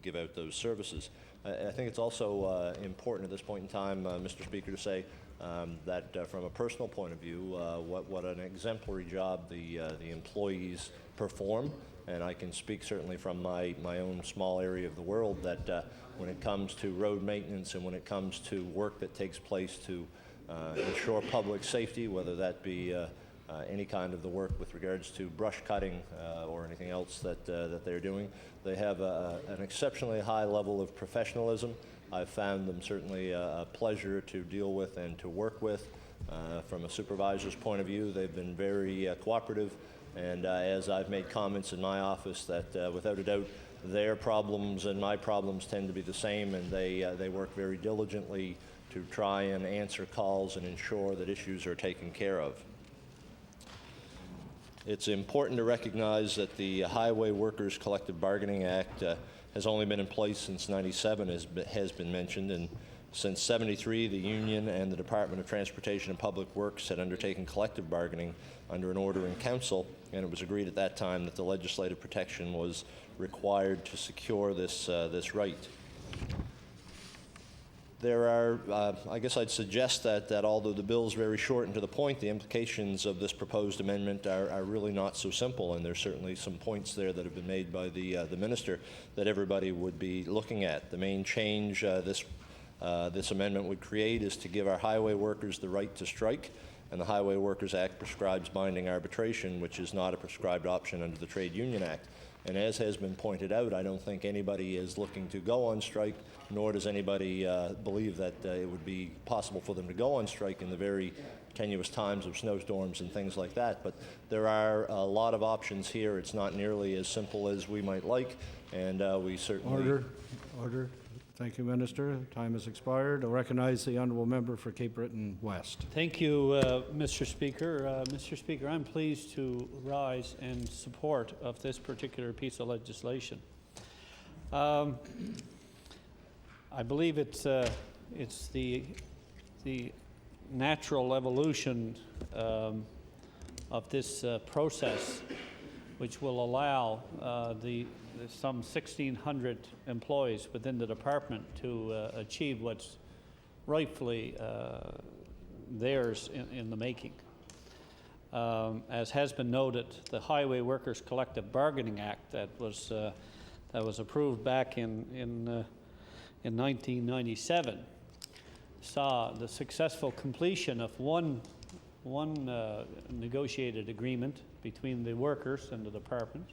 give out those services. I think it's also important at this point in time, Mr. Speaker, to say that from a personal point of view, what an exemplary job the employees perform. And I can speak certainly from my own small area of the world that when it comes to road maintenance and when it comes to work that takes place to ensure public safety, whether that be any kind of the work with regards to brush cutting or anything else that they're doing, they have an exceptionally high level of professionalism. I've found them certainly a pleasure to deal with and to work with. From a supervisor's point of view, they've been very cooperative. And as I've made comments in my office that without a doubt their problems and my problems tend to be the same, and they work very diligently to try and answer calls and ensure that issues are taken care of. It's important to recognize that the Highway Workers Collective Bargaining Act has only been in place since '97, as has been mentioned, and since '73 the union and the Department of Transportation and Public Works had undertaken collective bargaining under an order in council, and it was agreed at that time that the legislative protection was required to secure this right. There are, I guess I'd suggest that although the bill is very short and to the point, the implications of this proposed amendment are really not so simple, and there's certainly some points there that have been made by the minister that everybody would be looking at. The main change this amendment would create is to give our highway workers the right to strike, and the Highway Workers Act prescribes binding arbitration, which is not a prescribed option under the Trade Union Act. And as has been pointed out, I don't think anybody is looking to go on strike, nor does anybody believe that it would be possible for them to go on strike in the very tenuous times of snowstorms and things like that. But there are a lot of options here. It's not nearly as simple as we might like, and we certainly... Order. Thank you, Minister. Time has expired. I'll recognize the honourable member for Cape Breton West. Thank you, Mr. Speaker. Mr. Speaker, I'm pleased to rise in support of this particular piece of legislation. I believe it's the natural evolution of this process, which will allow some 1,600 employees within the department to achieve what's rightfully theirs in the making. As has been noted, the Highway Workers Collective Bargaining Act that was approved back in 1997 saw the successful completion of one negotiated agreement between the workers and the department.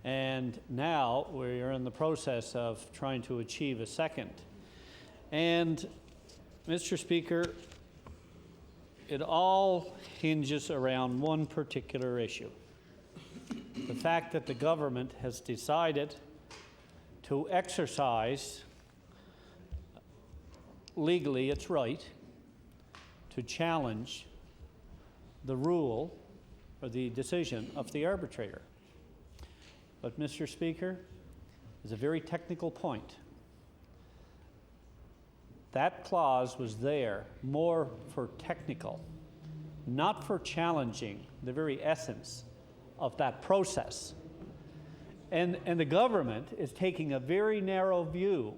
And now we are in the process of trying to achieve a second. And, Mr. Speaker, it all hinges around one particular issue. The fact that the government has decided to exercise legally its right to challenge the rule or the decision of the arbitrator. But, Mr. Speaker, is a very technical point. That clause was there more for technical, not for challenging the very essence of that process. And the government is taking a very narrow view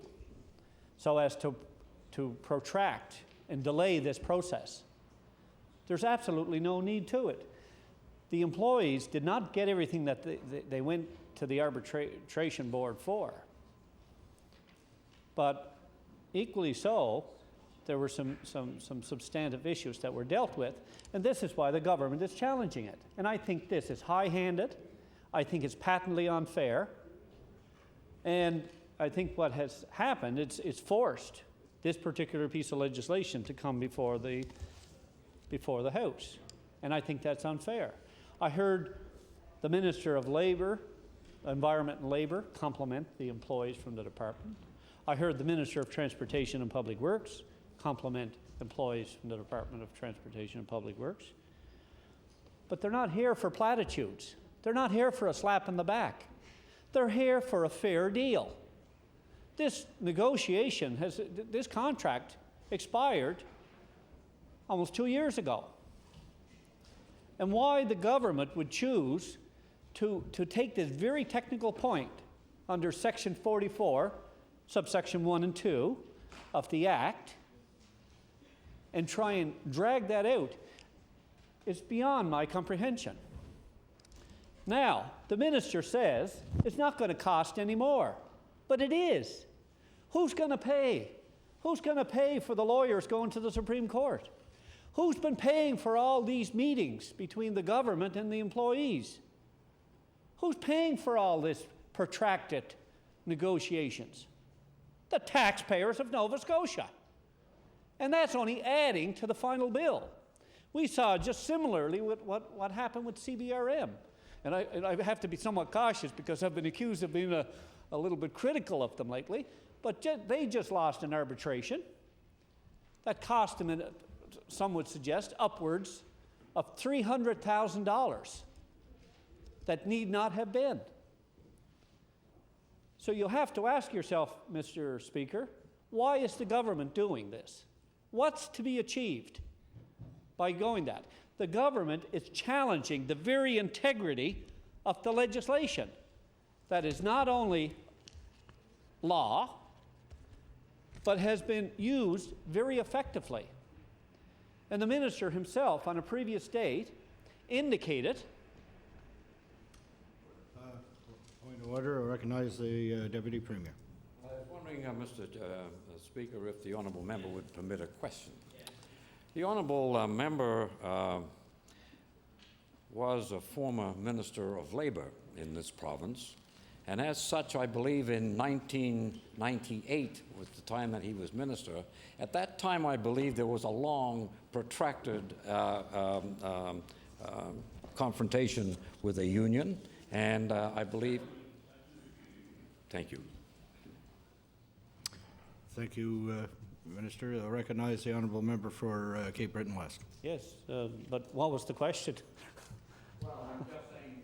so as to protract and delay this process. There's absolutely no need to it. The employees did not get everything that they went to the arbitration board for. But equally so, there were some substantive issues that were dealt with, and this is why the government is challenging it. And I think this is high-handed. I think it's patently unfair. And I think what has happened, it's forced this particular piece of legislation to come before the House. And I think that's unfair. I heard the Minister of Labor, Environment and Labor, compliment the employees from the department. I heard the Minister of Transportation and Public Works compliment employees from the Department of Transportation and Public Works. But they're not here for platitudes. They're not here for a slap in the back. They're here for a fair deal. This negotiation this contract expired almost 2 years ago. And why the government would choose to take this very technical point under Section 44, subsection 1 and 2 of the Act, and try and drag that out is beyond my comprehension. Now, the minister says it's not going to cost any more, but it is. Who's going to pay? Who's going to pay for the lawyers going to the Supreme Court? Who's been paying for all these meetings between the government and the employees? Who's paying for all this protracted negotiations? The taxpayers of Nova Scotia. And that's only adding to the final bill. We saw just similarly what happened with CBRM. And I have to be somewhat cautious because I've been accused of being a little bit critical of them lately. But they just lost an arbitration that cost them, some would suggest, upwards of $300,000 that need not have been. So you'll have to ask yourself, Mr. Speaker, why is the government doing this? What's to be achieved by going that? The government is challenging the very integrity of the legislation that is not only law, but has been used very effectively. And the minister himself, on a previous date, indicated. Point of order. I recognize the Deputy Premier. I was wondering, Mr. Speaker, if the honourable member would permit a question. The honourable member was a former Minister of Labour in this province, and as such, I believe in 1998 was the time that he was minister. At that time, I believe there was a long, protracted confrontation with a union, and I believe. Thank you. Thank you, Minister. I recognize the honourable member for Cape Breton West. Yes, but what was the question? Well, I'm just saying.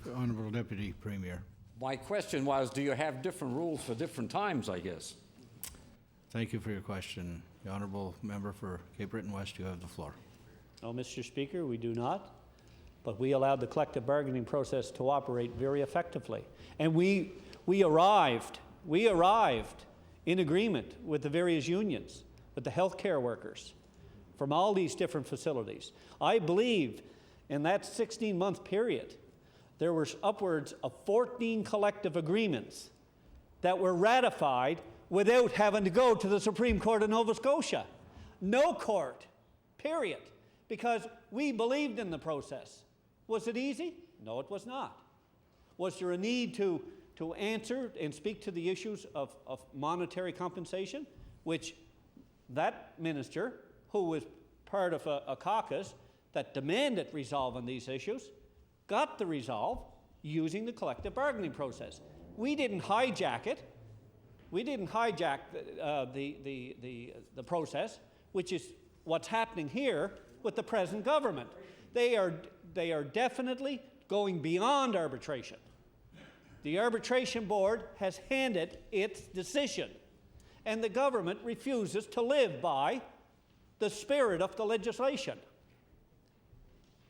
The Honourable Deputy Premier. My question was, do you have different rules for different times, I guess? Thank you for your question. The Honourable Member for Cape Breton West, you have the floor. No, Mr. Speaker, we do not. But we allowed the collective bargaining process to operate very effectively. And we arrived in agreement with the various unions, with the healthcare workers from all these different facilities. I believe in that 16-month period, there were upwards of 14 collective agreements that were ratified without having to go to the Supreme Court of Nova Scotia. No court, period, because we believed in the process. Was it easy? No, it was not. Was there a need to answer and speak to the issues of monetary compensation, which that minister, who was part of a caucus that demanded resolve on these issues, got the resolve using the collective bargaining process. We didn't hijack it. We didn't hijack the process, which is what's happening here with the present government. They are definitely going beyond arbitration. The arbitration board has handed its decision, and the government refuses to live by the spirit of the legislation.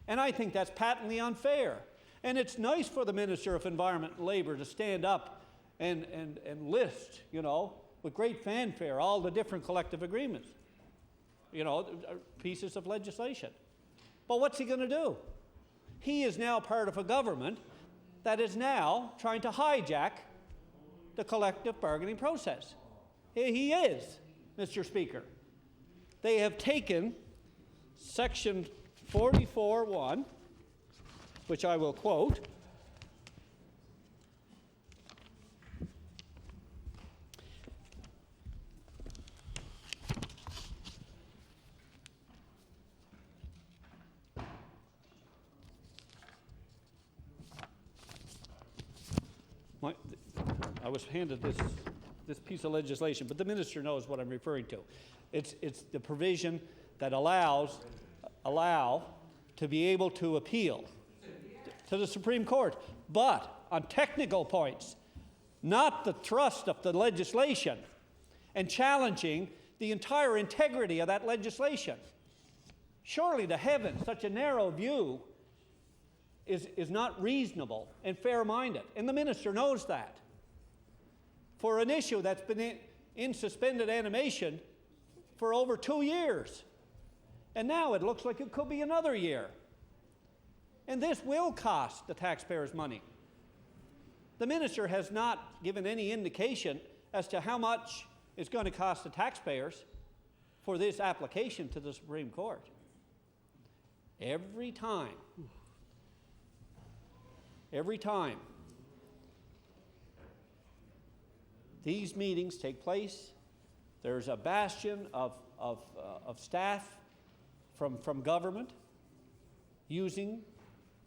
And I think that's patently unfair. And it's nice for the Minister of Environment and Labour to stand up and list, with great fanfare, all the different collective agreements, pieces of legislation. But what's he going to do? He is now part of a government that is now trying to hijack the collective bargaining process. He is, Mr. Speaker. They have taken Section 44(1), which I will quote, I was handed this piece of legislation, but the minister knows what I'm referring to. It's the provision that allow to be able to appeal to the Supreme Court, but on technical points, not the thrust of the legislation, and challenging the entire integrity of that legislation. Surely to heaven, such a narrow view is not reasonable and fair-minded, and the minister knows that. For an issue that's been in suspended animation for over 2 years, and now it looks like it could be another year. And this will cost the taxpayers money. The minister has not given any indication as to how much it's going to cost the taxpayers for this application to the Supreme Court. Every time these meetings take place, there's a bastion of staff from government using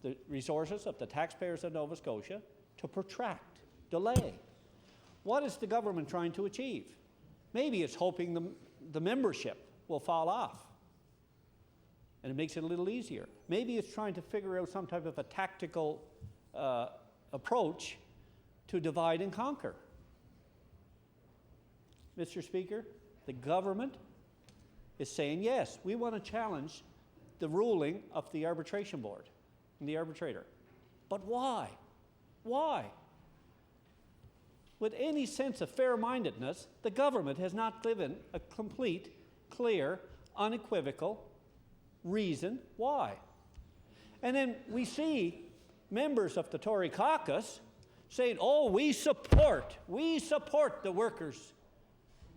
the resources of the taxpayers of Nova Scotia to protract, delay. What is the government trying to achieve? Maybe it's hoping the membership will fall off, and it makes it a little easier. Maybe it's trying to figure out some type of a tactical approach to divide and conquer. Mr. Speaker, the government is saying, yes, we want to challenge the ruling of the arbitration board and the arbitrator. But why? Why? With any sense of fair-mindedness, the government has not given a complete, clear, unequivocal reason why. And then we see members of the Tory caucus saying, oh, we support the workers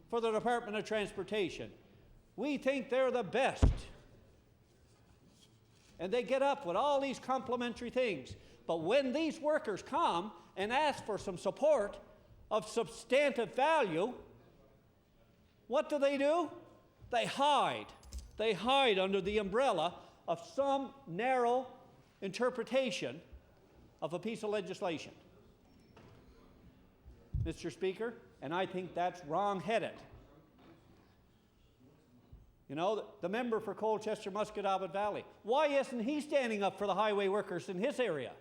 for the Department of Transportation. We think they're the best. And they get up with all these complimentary things. But when these workers come and ask for some support of substantive value, what do? They hide. They hide under the umbrella of some narrow interpretation of a piece of legislation. Mr. Speaker, and I think that's wrong-headed. The member for Colchester, Muscat, Abbott Valley, why isn't he standing up for the highway workers in his area?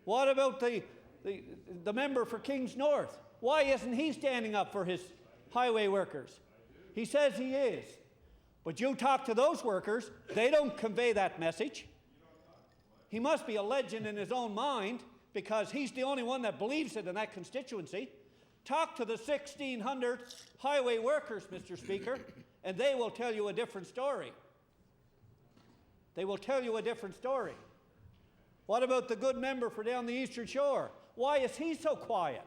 What about the member for Kings North? Why isn't he standing up for his highway workers? He says he is. But you talk to those workers, they don't convey that message. He must be a legend in his own mind because he's the only one that believes it in that constituency. Talk to the 1,600 highway workers, Mr. Speaker, and they will tell you a different story. They will tell you a different story. What about the good member for down the Eastern Shore? Why is he so quiet?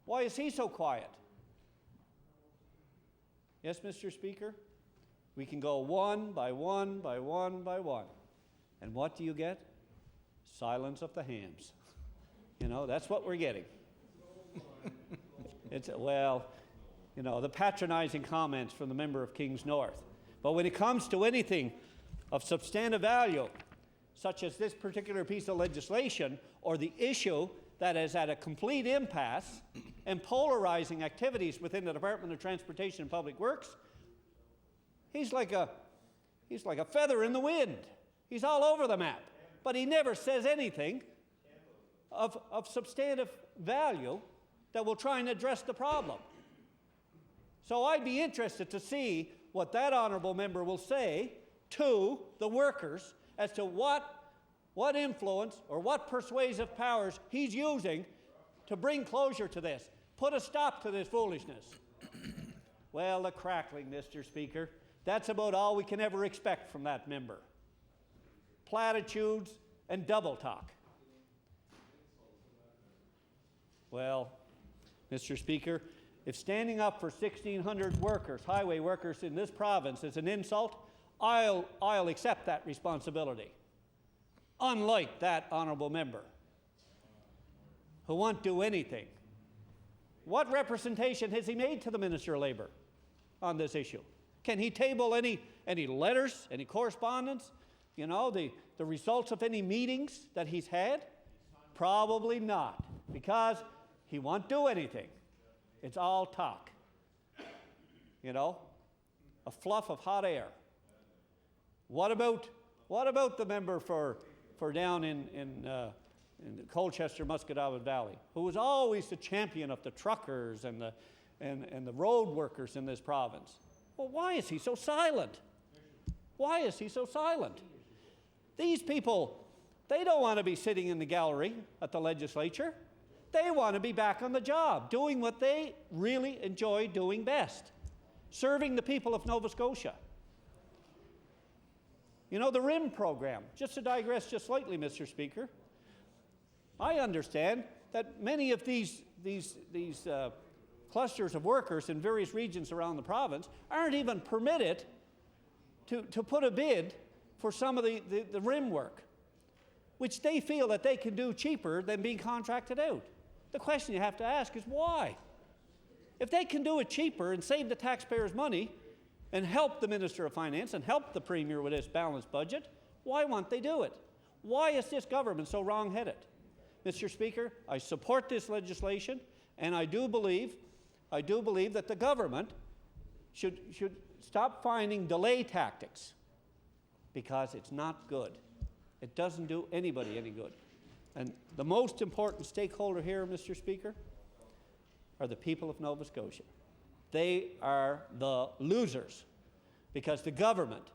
Why is he so quiet? Yes, Mr. Speaker, we can go one by one by one by one. And what do you get? Silence of the hams. That's what we're getting. you know, the patronizing comments from the member of Kings North. But when it comes to anything of substantive value, such as this particular piece of legislation, or the issue that is at a complete impasse and polarizing activities within the Department of Transportation and Public Works, he's like a feather in the wind. He's all over the map, but he never says anything of substantive value that will try and address the problem. So I'd be interested to see what that honourable member will say to the workers as to what influence or what persuasive powers he's using to bring closure to this, put a stop to this foolishness. Well, the crackling, Mr. Speaker, that's about all we can ever expect from that member. Platitudes and double talk. Well, Mr. Speaker, if standing up for 1,600 workers, highway workers in this province is an insult, I'll accept that responsibility. Unlike that honourable member, who won't do anything. What representation has he made to the Minister of Labour on this issue? Can he table any letters, any correspondence, you know, the results of any meetings that he's had? Probably not, because he won't do anything. It's all talk. You know, a fluff of hot air. What about the member for down in the Colchester Muscataway Valley, who was always the champion of the truckers and the road workers in this province? Well, why is he so silent? Why is he so silent? These people, they don't want to be sitting in the gallery at the legislature. They want to be back on the job, doing what they really enjoy doing best, serving the people of Nova Scotia. You know, the RIM program, just to digress just slightly, Mr. Speaker, I understand that many of these clusters of workers in various regions around the province aren't even permitted to put a bid for some of the RIM work, which they feel that they can do cheaper than being contracted out. The question you have to ask is why? If they can do it cheaper and save the taxpayers money and help the Minister of Finance and help the Premier with his balanced budget, why won't they do it? Why is this government so wrong-headed? Mr. Speaker, I support this legislation, and I do believe that the government should stop finding delay tactics, because it's not good. It doesn't do anybody any good. And the most important stakeholder here, Mr. Speaker, are the people of Nova Scotia. They are the losers, because the government,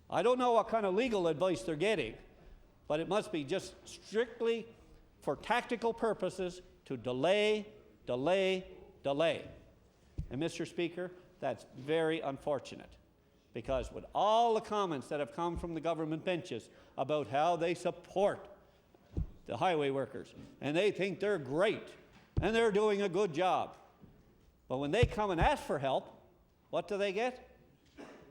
I don't know what kind of legal advice they're getting, but it must be just strictly for tactical purposes to delay, delay, delay. And Mr. Speaker, that's very unfortunate, because with all the comments that have come from the government benches about how they support the highway workers, and they think they're great, and they're doing a good job. But when they come and ask for help, what do they get?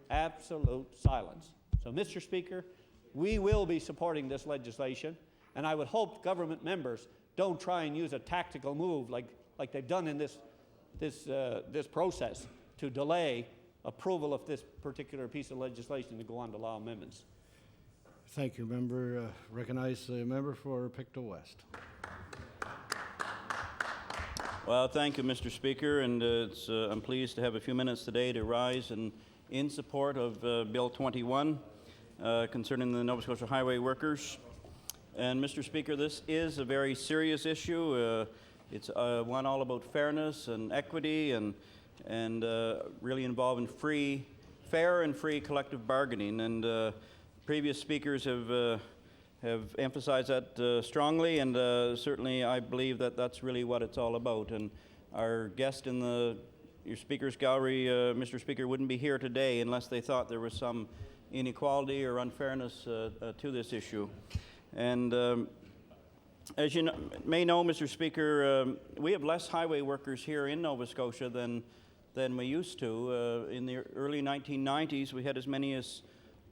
Absolute silence. So, Mr. Speaker, we will be supporting this legislation, and I would hope government members don't try and use a tactical move like they've done in this process to delay approval of this particular piece of legislation to go on to law amendments. Thank you, member. Recognize the member for Pictou West. Well, thank you, Mr. Speaker, and I'm pleased to have a few minutes today to rise in support of Bill 21 concerning the Nova Scotia highway workers. And, Mr. Speaker, this is a very serious issue. It's one all about fairness and equity and really involving fair and free collective bargaining. And previous speakers have emphasized that strongly, and certainly I believe that that's really what it's all about. And our guest in your speakers gallery, Mr. Speaker, wouldn't be here today unless they thought there was some inequality or unfairness to this issue. And as you may know, Mr. Speaker, we have less highway workers here in Nova Scotia than we used to. In the early 1990s, we had as many as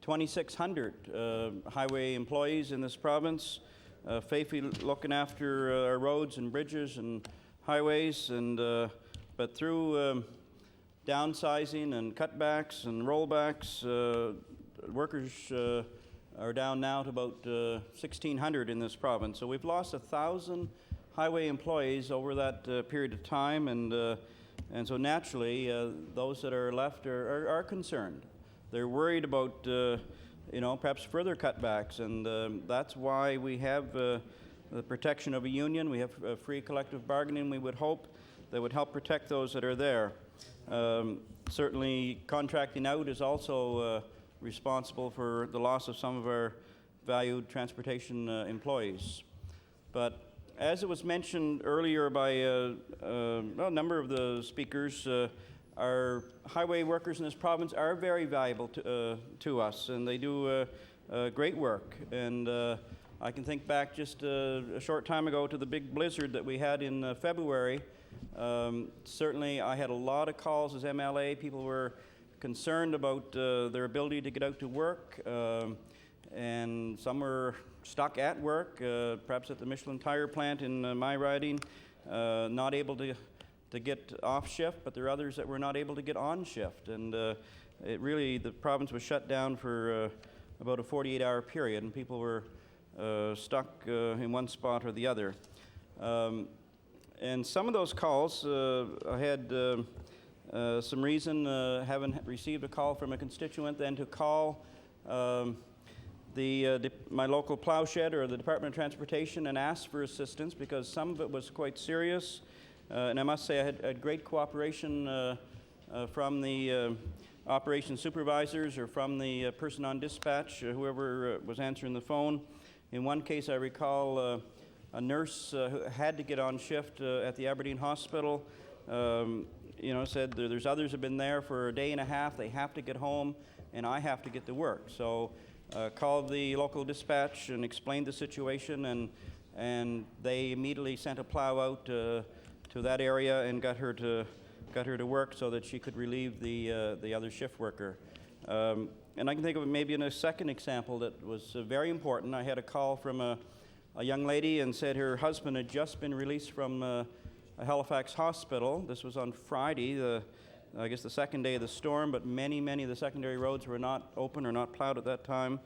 2,600 highway employees in this province, faithfully looking after our roads and bridges and highways. And but through downsizing and cutbacks and rollbacks, workers are down now to about 1,600 in this province. So we've lost 1,000 highway employees over that period of time, and so naturally those that are left are concerned. They're worried about perhaps further cutbacks, and that's why we have the protection of a union. We have free collective bargaining, we would hope, that would help protect those that are there. Certainly contracting out is also responsible for the loss of some of our valued transportation employees. But as it was mentioned earlier by a number of the speakers, our highway workers in this province are very valuable to us, and they do great work. And I can think back just a short time ago to the big blizzard that we had in February. Certainly I had a lot of calls as MLA. People were concerned about their ability to get out to work, and some were stuck at work, perhaps at the Michelin tire plant in my riding, not able to get off shift, but there are others that were not able to get on shift. And the province was shut down for about a 48-hour period, and people were stuck in one spot or the other. And some of those calls, I had some reason, having received a call from a constituent, then to call my local plowshed or the Department of Transportation and ask for assistance, because some of it was quite serious. And I must say I had great cooperation from the operations supervisors or from the person on dispatch, whoever was answering the phone. In one case, I recall a nurse who had to get on shift at the Aberdeen Hospital, said there's others have been there for a day and a half, they have to get home, and I have to get to work. So called the local dispatch and explained the situation, and they immediately sent a plow out to that area and got her to work so that she could relieve the other shift worker. And I can think of maybe in a second example that was very important. I had a call from a young lady and said her husband had just been released from a Halifax hospital. This was on Friday, I guess the second day of the storm, but many of the secondary roads were not open or not plowed at that time.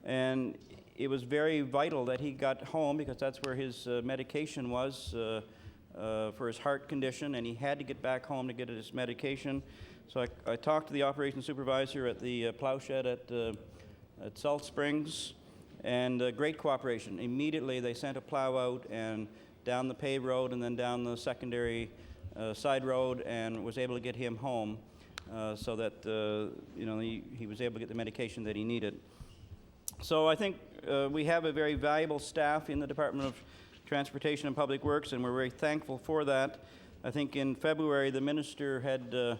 And it was very vital that he got home, because that's where his medication was for his heart condition, and he had to get back home to get his medication. So I talked to the operations supervisor at the plowshed at Salt Springs, and great cooperation. Immediately they sent a plow out and down the paved road and then down the secondary side road, and was able to get him home so that he was able to get the medication that he needed. So I think we have a very valuable staff in the Department of Transportation and Public Works, and we're very thankful for that. I think in February the minister had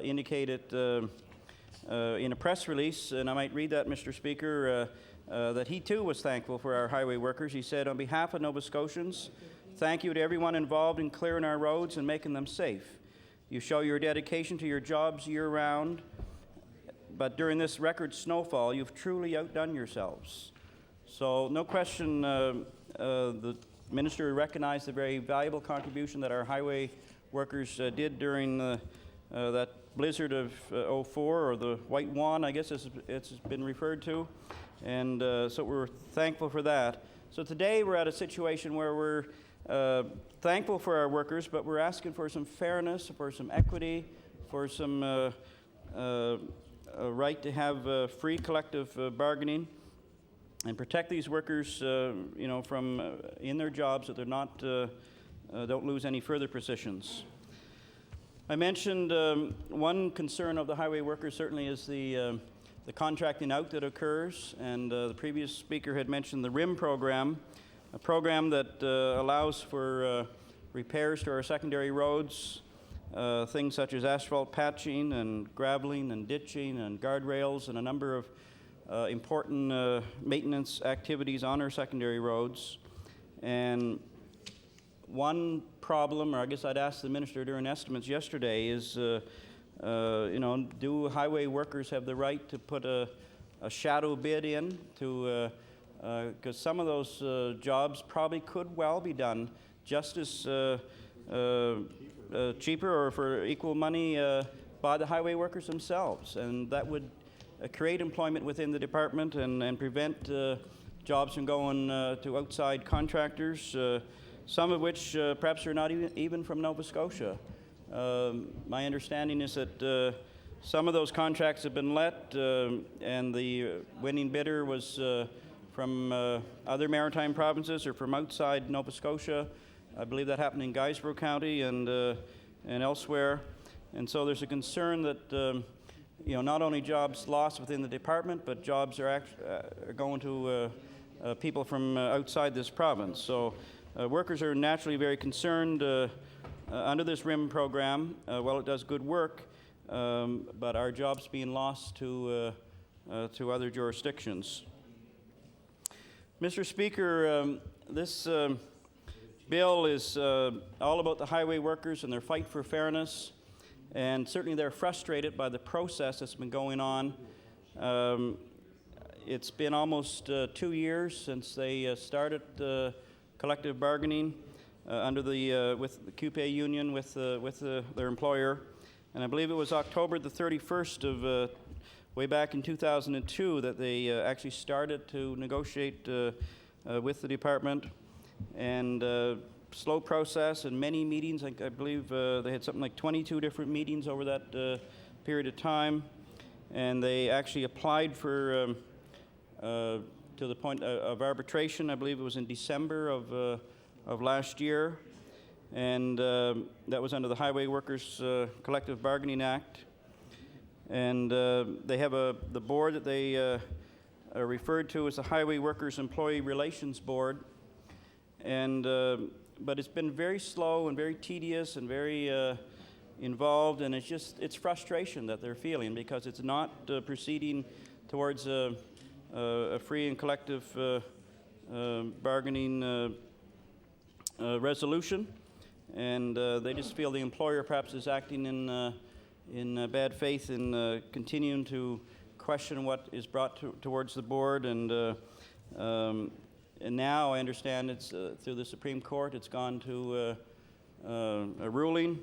indicated in a press release, and I might read that, Mr. Speaker, that he too was thankful for our highway workers. He said, "On behalf of Nova Scotians, thank you to everyone involved in clearing our roads and making them safe. You show your dedication to your jobs year-round, but during this record snowfall, you've truly outdone yourselves." So no question, the minister recognized the very valuable contribution that our highway workers did during that blizzard of 04, or the White Wand, I guess it's been referred to. And so we're thankful for that. So today we're at a situation where we're thankful for our workers, but we're asking for some fairness, for some equity, for some right to have free collective bargaining, and protect these workers, from in their jobs, so they're not don't lose any further positions. I mentioned one concern of the highway workers certainly is the contracting out that occurs, and the previous speaker had mentioned the RIM program, a program that allows for repairs to our secondary roads, things such as asphalt patching and graveling and ditching and guardrails, and a number of important maintenance activities on our secondary roads. And one problem, or I guess I'd ask the minister during estimates yesterday, is do highway workers have the right to put a shadow bid in to, because some of those jobs probably could well be done just as cheaper or for equal money by the highway workers themselves, and that would create employment within the department and prevent jobs from going to outside contractors, some of which perhaps are not even from Nova Scotia. My understanding is that some of those contracts have been let, and the winning bidder was from other maritime provinces or from outside Nova Scotia. I believe that happened in Guysborough County and elsewhere. And so there's a concern that not only jobs lost within the department, but jobs are going to people from outside this province. So workers are naturally very concerned under this RIM program. Well, it does good work, but are jobs being lost to other jurisdictions? Mr. Speaker, this bill is all about the highway workers and their fight for fairness, and certainly they're frustrated by the process that's been going on. It's been almost 2 years since they started collective bargaining under with the QPA union with their employer, and I believe it was October the 31st of way back in 2002 that they actually started to negotiate with the department. And slow process and many meetings. I believe they had something like 22 different meetings over that period of time, and they actually applied for to the point of arbitration. I believe it was in December of last year, and that was under the Highway Workers Collective Bargaining Act. And they have the board that they are referred to as the Highway Workers Employee Relations Board. And but it's been very slow and very tedious and very involved, and it's frustration that they're feeling because it's not proceeding towards a free and collective bargaining resolution, and they just feel the employer perhaps is acting in bad faith in continuing to question what is brought towards the board. And now I understand it's through the Supreme Court. It's gone to a ruling,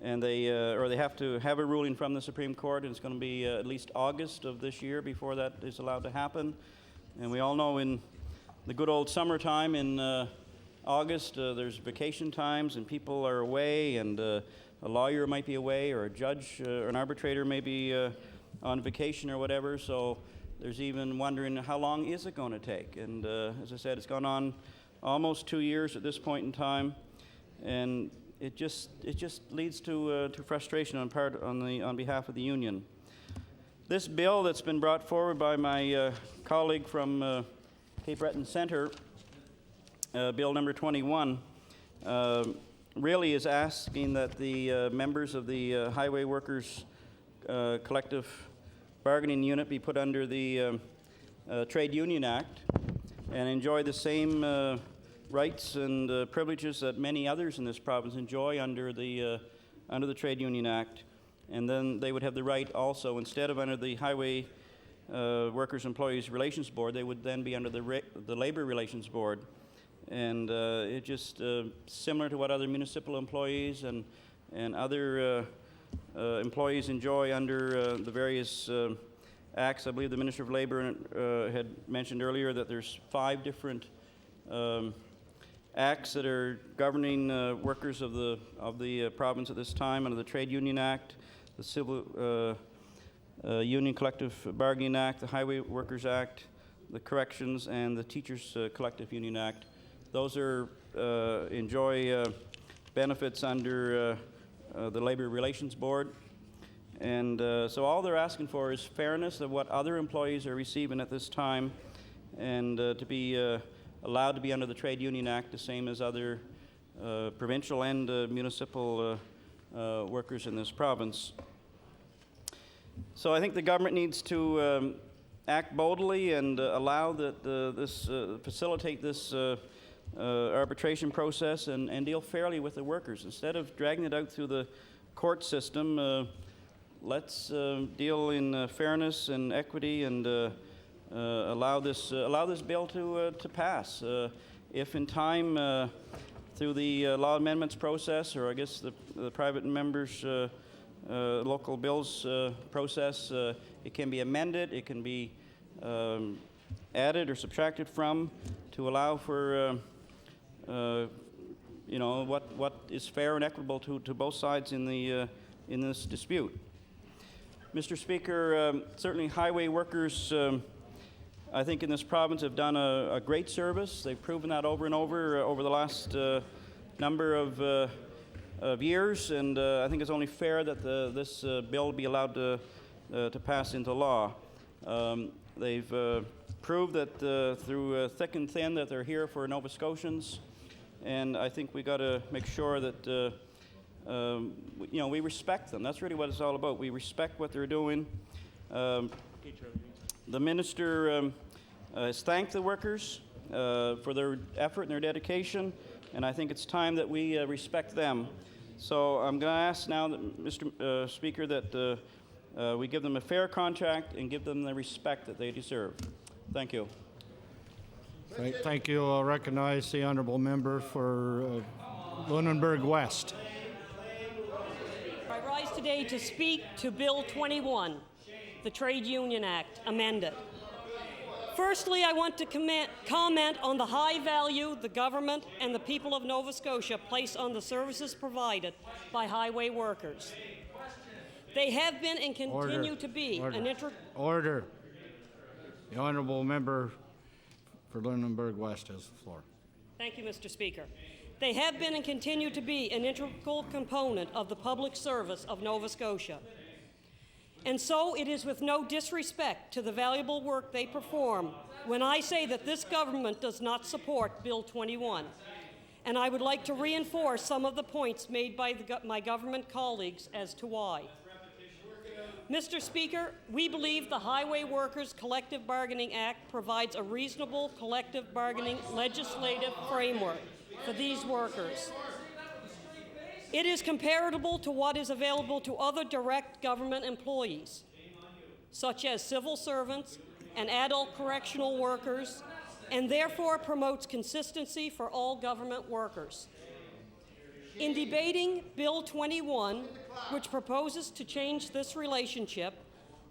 and they have to have a ruling from the Supreme Court, and it's going to be at least August of this year before that is allowed to happen. And we all know in the good old summertime in August, there's vacation times, and people are away, and a lawyer might be away, or a judge or an arbitrator may be on vacation or whatever. So there's even wondering how long is it going to take. And as I said, it's gone on almost 2 years at this point in time, and it just leads to frustration on behalf of the union. This bill that's been brought forward by my colleague from Cape Breton Centre, Bill number 21, really is asking that the members of the Highway Workers Collective Bargaining Unit be put under the Trade Union Act and enjoy the same rights and privileges that many others in this province enjoy under the Trade Union Act. And then they would have the right also, instead of under the Highway Workers Employees Relations Board, they would then be under the Labor Relations Board. And it just similar to what other municipal employees and other employees enjoy under the various acts. I believe the Minister of Labour had mentioned earlier that there's 5 different acts that are governing workers of the province at this time under the Trade Union Act, the Civil Union Collective Bargaining Act, the Highway Workers Act, the Corrections, and the Teachers Collective Union Act. Those are enjoy benefits under the Labor Relations Board. And so all they're asking for is fairness of what other employees are receiving at this time, and to be allowed to be under the Trade Union Act the same as other provincial and municipal workers in this province. So I think the government needs to act boldly and allow facilitate this arbitration process and deal fairly with the workers. Instead of dragging it out through the court system, let's deal in fairness and equity and allow this bill to pass. If in time through the law amendments process, or I guess the private members' local bills process. It can be amended, it can be added or subtracted from to allow for you know, what is fair and equitable to both sides in this dispute. Mr. Speaker, certainly highway workers, I think in this province have done a great service. They've proven that over and over the last number of years, and I think it's only fair that this bill be allowed to pass into law. They've proved that through thick and thin that they're here for Nova Scotians, and I think we got to make sure that you know, we respect them. That's really what it's all about. We respect what they're doing. The minister has thanked the workers for their effort and their dedication, and I think it's time that we respect them. So I'm going to ask now, that, Mr. Speaker, that we give them a fair contract and give them the respect that they deserve. Thank you. Thank you. I'll recognize the honourable member for Lunenburg West. I rise today to speak to Bill 21, the Trade Union Act, amended. Firstly, I want to comment on the high value the government and the people of Nova Scotia place on the services provided by highway workers. They have been and continue to be an Order. The honourable member for Lunenburg West has the floor. Thank you, Mr. Speaker. They have been and continue to be an integral component of the public service of Nova Scotia. And so it is with no disrespect to the valuable work they perform when I say that this government does not support Bill 21. And I would like to reinforce some of the points made by my government colleagues as to why. Mr. Speaker, we believe the Highway Workers Collective Bargaining Act provides a reasonable collective bargaining legislative framework for these workers. It is comparable to what is available to other direct government employees, such as civil servants and adult correctional workers, and therefore promotes consistency for all government workers. In debating Bill 21, which proposes to change this relationship,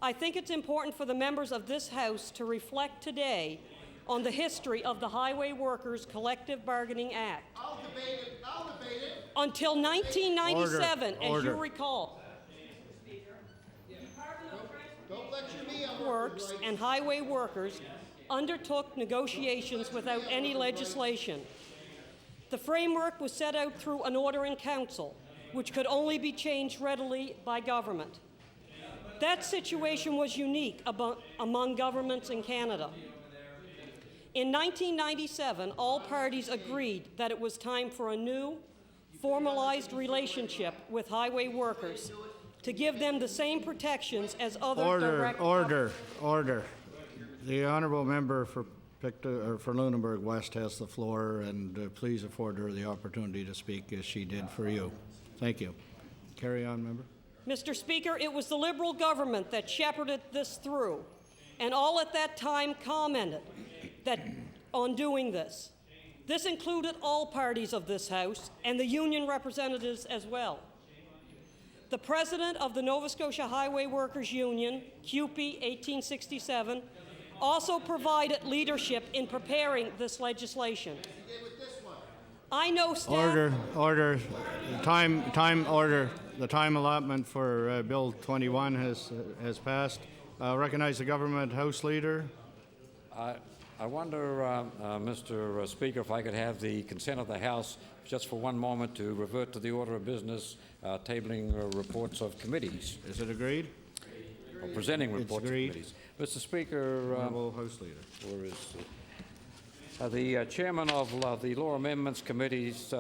I think it's important for the members of this House to reflect today on the history of the Highway Workers Collective Bargaining Act. I'll debate it. Until 1997, as you recall, Don't lecture me on works and highway workers undertook negotiations without any legislation. The framework was set out through an order in council, which could only be changed readily by government. That situation was unique among governments in Canada. In 1997, all parties agreed that it was time for a new, formalized relationship with highway workers to give them the same protections as other direct... Order. The honourable member for Lunenburg West has the floor, and please afford her the opportunity to speak as she did for you. Thank you. Carry on, member. Mr. Speaker, it was the Liberal government that shepherded this through, and all at that time commented on doing this. This included all parties of this House and the union representatives as well. The president of the Nova Scotia Highway Workers Union, CUPE 1867, also provided leadership in preparing this legislation. I know staff... Order. Order. The time allotment for Bill 21 has passed. Recognize the government House Leader. I wonder, Mr. Speaker, if I could have the consent of the House just for one moment to revert to the order of business, tabling reports of committees. Is it agreed? Or presenting reports of committees. Mr. Speaker, House Leader. The chairman of the Law Amendments Committees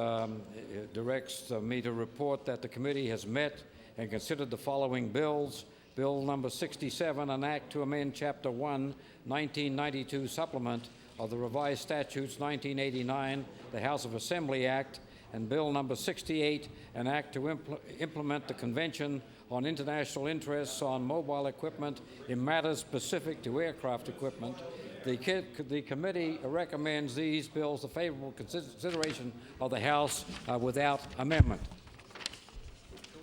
directs me to report that the committee has met and considered the following bills. Bill number 67, an act to amend Chapter 1, 1992 supplement of the Revised Statutes 1989, the House of Assembly Act, and Bill number 68, an act to implement the Convention on International Interests on Mobile Equipment in matters specific to aircraft equipment, The committee recommends these bills for favorable consideration of the House without amendment.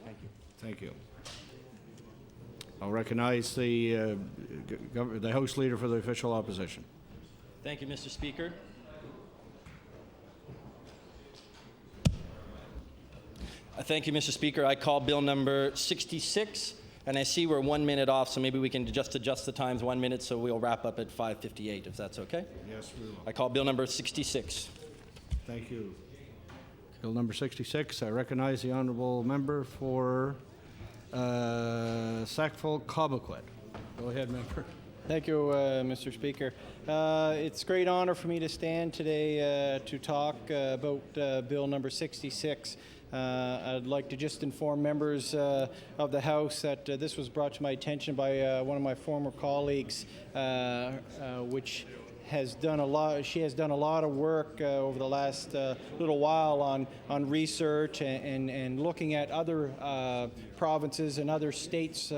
Thank you. Thank you. I'll recognize the House Leader for the official opposition. Thank you, Mr. Speaker. Thank you, Mr. Speaker. I call bill number 66, and I see we're 1 minute off, so maybe we can just adjust the times 1 minute, so we'll wrap up at 5:58, if that's okay? Yes, we will. I call bill number 66. Thank you. Bill number 66, I recognize the honourable member for Sackville-Cobequid. Go ahead, member. Thank you, Mr. Speaker. It's a great honor for me to stand today to talk about bill number 66. I'd like to just inform members of the House that this was brought to my attention by one of my former colleagues, which has done a lot. She has done a lot of work over the last little while on research and looking at other provinces and other states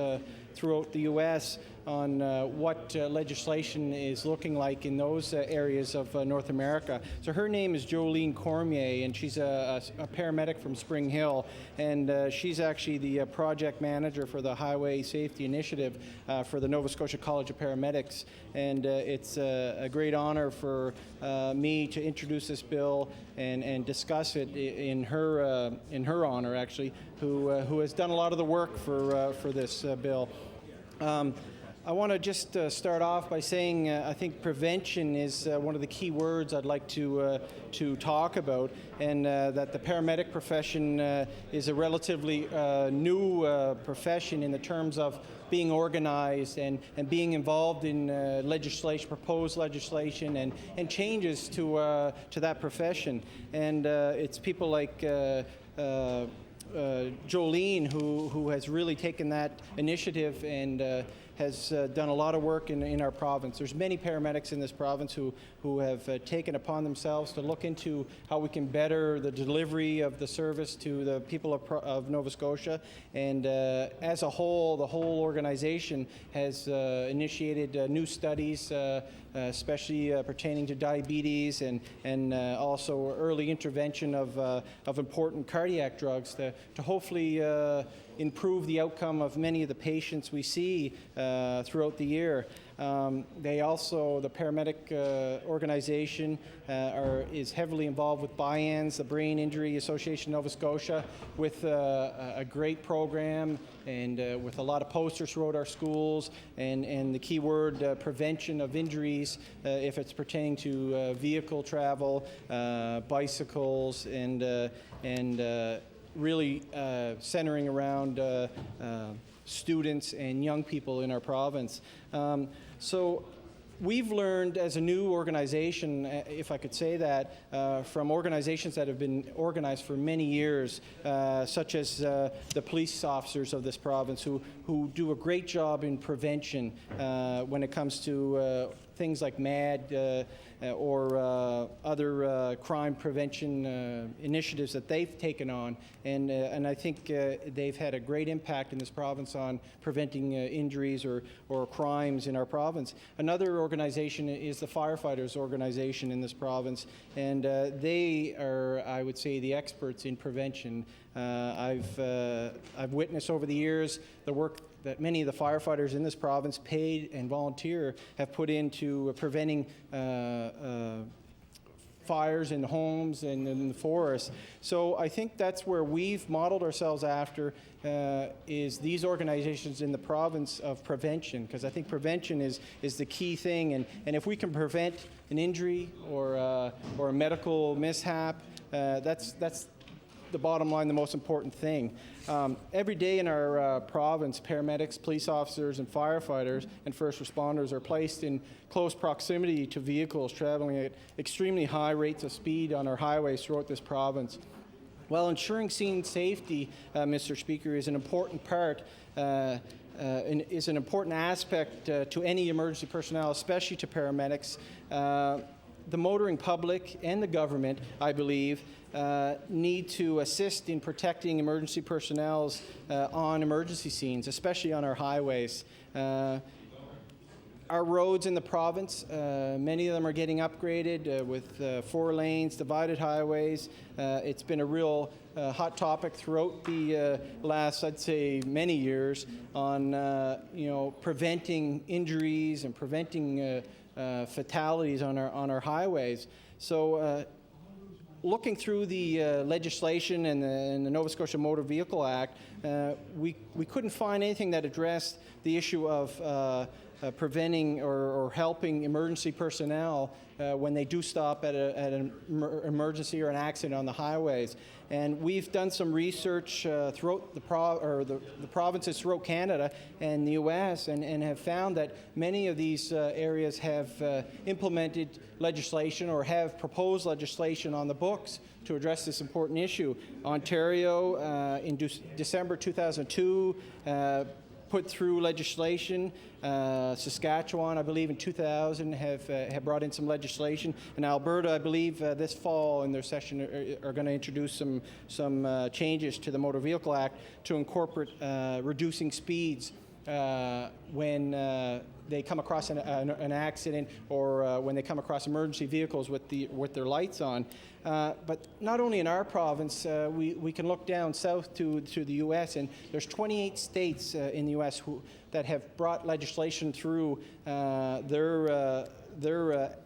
throughout the U.S. on what legislation is looking like in those areas of North America. So her name is Jolene Cormier, and she's a paramedic from Spring Hill, and she's actually the project manager for the Highway Safety Initiative for the Nova Scotia College of Paramedics. And it's a great honor for me to introduce this bill and discuss it in her honor, actually, who has done a lot of the work for this bill. I want to just start off by saying I think prevention is one of the key words I'd like to talk about, and that the paramedic profession is a relatively new profession in the terms of being organized and being involved in legislation, proposed legislation, and changes to that profession. And it's people like Jolene who has really taken that initiative and has done a lot of work in our province. There's many paramedics in this province who have taken upon themselves to look into how we can better the delivery of the service to the people of Nova Scotia. And as a whole, the whole organization has initiated new studies, especially pertaining to diabetes and also early intervention of important cardiac drugs to hopefully improve the outcome of many of the patients we see throughout the year. They also, the paramedic organization is heavily involved with BIANS, the Brain Injury Association of Nova Scotia, with a great program and with a lot of posters throughout our schools, and the key word prevention of injuries if it's pertaining to vehicle travel, bicycles, and really centering around students and young people in our province. So we've learned as a new organization, if I could say that, from organizations that have been organized for many years, such as the police officers of this province who do a great job in prevention when it comes to things like MAD or other crime prevention initiatives that they've taken on. And I think they've had a great impact in this province on preventing injuries or crimes in our province. Another organization is the firefighters organization in this province, and they are, I would say, the experts in prevention. I've witnessed over the years the work that many of the firefighters in this province, paid and volunteer, have put into preventing fires in homes and in the forests. So I think that's where we've modeled ourselves after, is these organizations in the province of prevention, because I think prevention is the key thing, and if we can prevent an injury or a medical mishap, that's the bottom line, the most important thing. Every day in our province, paramedics, police officers, and firefighters and first responders are placed in close proximity to vehicles traveling at extremely high rates of speed on our highways throughout this province. While ensuring scene safety, Mr. Speaker, is an important part, is an important aspect to any emergency personnel, especially to paramedics, the motoring public and the government, I believe, need to assist in protecting emergency personnel on emergency scenes, especially on our highways. our roads in the province, many of them are getting upgraded with 4 lanes, divided highways. It's been a real hot topic throughout the last, I'd say, many years on preventing injuries and preventing fatalities on our highways. So looking through the legislation and the Nova Scotia Motor Vehicle Act, we couldn't find anything that addressed the issue of preventing or helping emergency personnel when they do stop at an emergency or an accident on the highways. And we've done some research throughout the provinces throughout Canada and the U.S. and have found that many of these areas have implemented legislation or have proposed legislation on the books to address this important issue. Ontario, in December 2002, put through legislation. Saskatchewan, I believe, in 2000 have brought in some legislation. And Alberta, I believe, this fall in their session are going to introduce some changes to the Motor Vehicle Act to incorporate reducing speeds when they come across an accident or when they come across emergency vehicles with their lights on. But not only in our province, we can look down south to the U.S., and there's 28 states in the U.S. that have brought legislation through their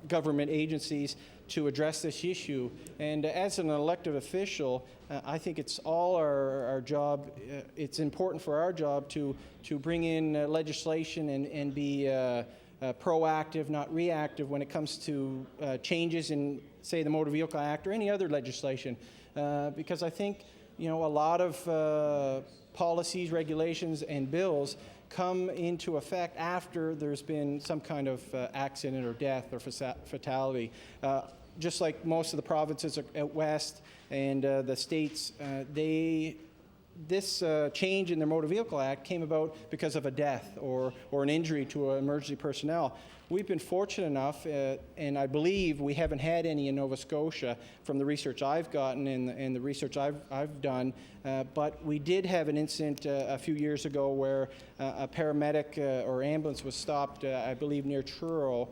government agencies to address this issue. And as an elected official, I think it's all our job, it's important for our job to bring in legislation and be proactive, not reactive, when it comes to changes in, say, the Motor Vehicle Act or any other legislation. Because I think, a lot of policies, regulations, and bills come into effect after there's been some kind of accident or death or fatality. Just like most of the provinces out west and the states, this change in the Motor Vehicle Act came about because of a death or an injury to emergency personnel. We've been fortunate enough, and I believe we haven't had any in Nova Scotia from the research I've gotten and the research I've done, but we did have an incident a few years ago where a paramedic or ambulance was stopped, I believe, near Truro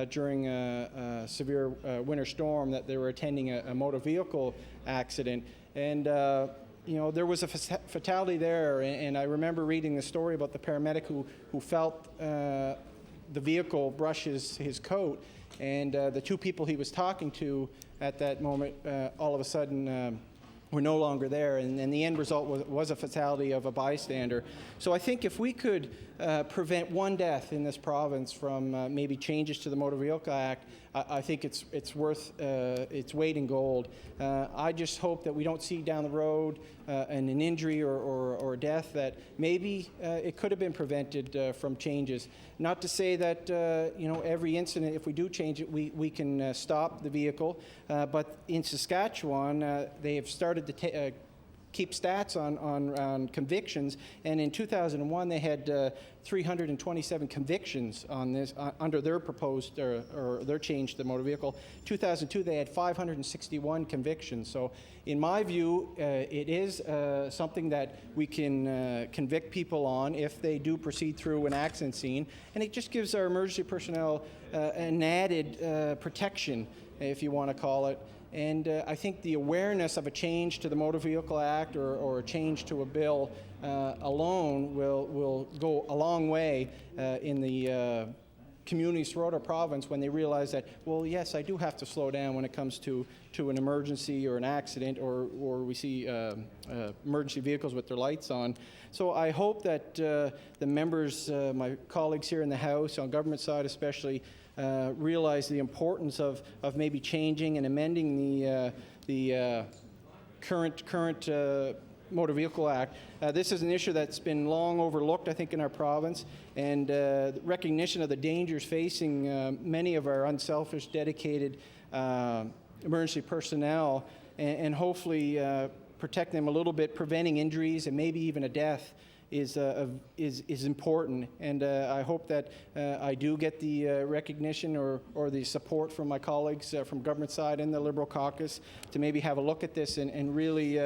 during a severe winter storm that they were attending a motor vehicle accident. And there was a fatality there, and I remember reading the story about the paramedic who felt the vehicle brush his coat, and the 2 people he was talking to at that moment all of a sudden were no longer there, and the end result was a fatality of a bystander. So I think if we could prevent one death in this province from maybe changes to the Motor Vehicle Act, I think it's worth its weight in gold. I just hope that we don't see down the road an injury or death that maybe it could have been prevented from changes. Not to say that every incident, if we do change it, we can stop the vehicle. But in Saskatchewan, they have started to keep stats on convictions, and in 2001 they had 327 convictions on this under their proposed or their change to the motor vehicle. 2002 they had 561 convictions. So in my view, it is something that we can convict people on if they do proceed through an accident scene, and it just gives our emergency personnel an added protection, if you want to call it. And I think the awareness of a change to the Motor Vehicle Act or a change to a bill alone will go a long way in the communities throughout our province when they realize that, well, yes, I do have to slow down when it comes to an emergency or an accident or we see emergency vehicles with their lights on. So I hope that the members, my colleagues here in the House, on government side especially, realize the importance of maybe changing and amending the current Motor Vehicle Act. This is an issue that's been long overlooked, I think, in our province, and recognition of the dangers facing many of our unselfish, dedicated emergency personnel, and hopefully protect them a little bit, preventing injuries and maybe even a death is important, and I hope that I do get the recognition or the support from my colleagues from government side and the Liberal caucus to maybe have a look at this and really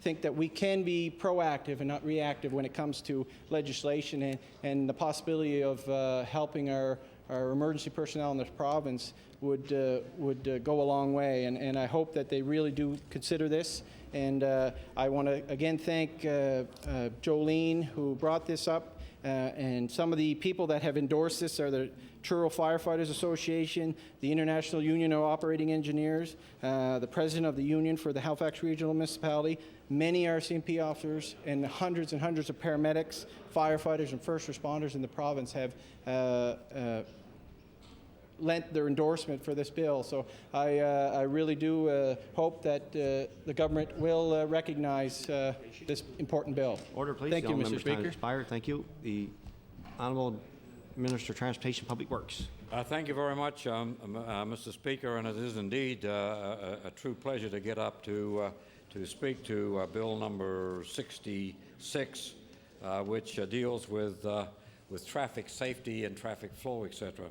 think that we can be proactive and not reactive when it comes to legislation and the possibility of helping our our emergency personnel in this province would go a long way. And I hope that they really do consider this. And I want to again thank Jolene, who brought this up. And some of the people that have endorsed this are the Truro Firefighters Association, the International Union of Operating Engineers, the president of the Union for the Halifax Regional Municipality, many RCMP officers, and hundreds of paramedics, firefighters, and first responders in the province have lent their endorsement for this bill. So I really do hope that the government will recognize this important bill. Order, please. Thank you, Mr. Speaker. Expired. Thank you. The Honourable Minister of Transportation Public Works. Thank you very much, Mr. Speaker, and it is indeed a true pleasure to get up to speak to Bill number 66, which deals with traffic safety and traffic flow, etc.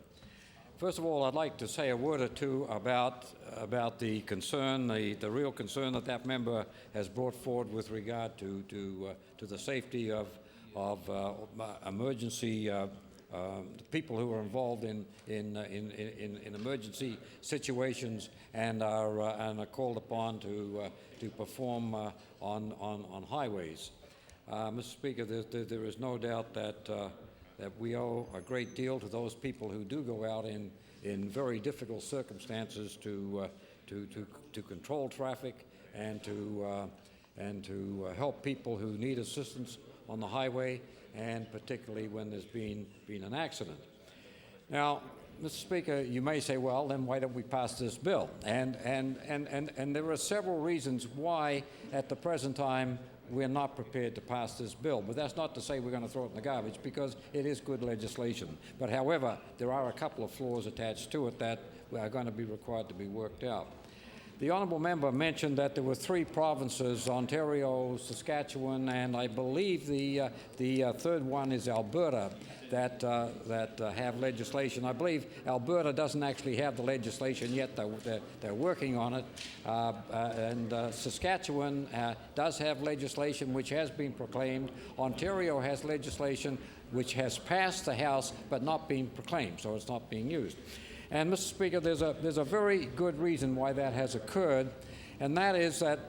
First of all, I'd like to say a word or two about the concern, the real concern that member has brought forward with regard to the safety of emergency people who are involved in emergency situations and are called upon to perform on highways. Mr. Speaker, there is no doubt that we owe a great deal to those people who do go out in very difficult circumstances to control traffic and to help people who need assistance on the highway, and particularly when there's been an accident. Now, Mr. Speaker, you may say, well, then why don't we pass this bill? And there are several reasons why, at the present time, we're not prepared to pass this bill. But that's not to say we're going to throw it in the garbage, because it is good legislation. But however, there are a couple of flaws attached to it that are going to be required to be worked out. The honourable member mentioned that there were 3 provinces, Ontario, Saskatchewan, and I believe the third one is Alberta, that have legislation. I believe Alberta doesn't actually have the legislation yet. They're working on it. And Saskatchewan does have legislation which has been proclaimed. Ontario has legislation which has passed the House but not been proclaimed, so it's not being used. And, Mr. Speaker, there's a very good reason why that has occurred, and that is that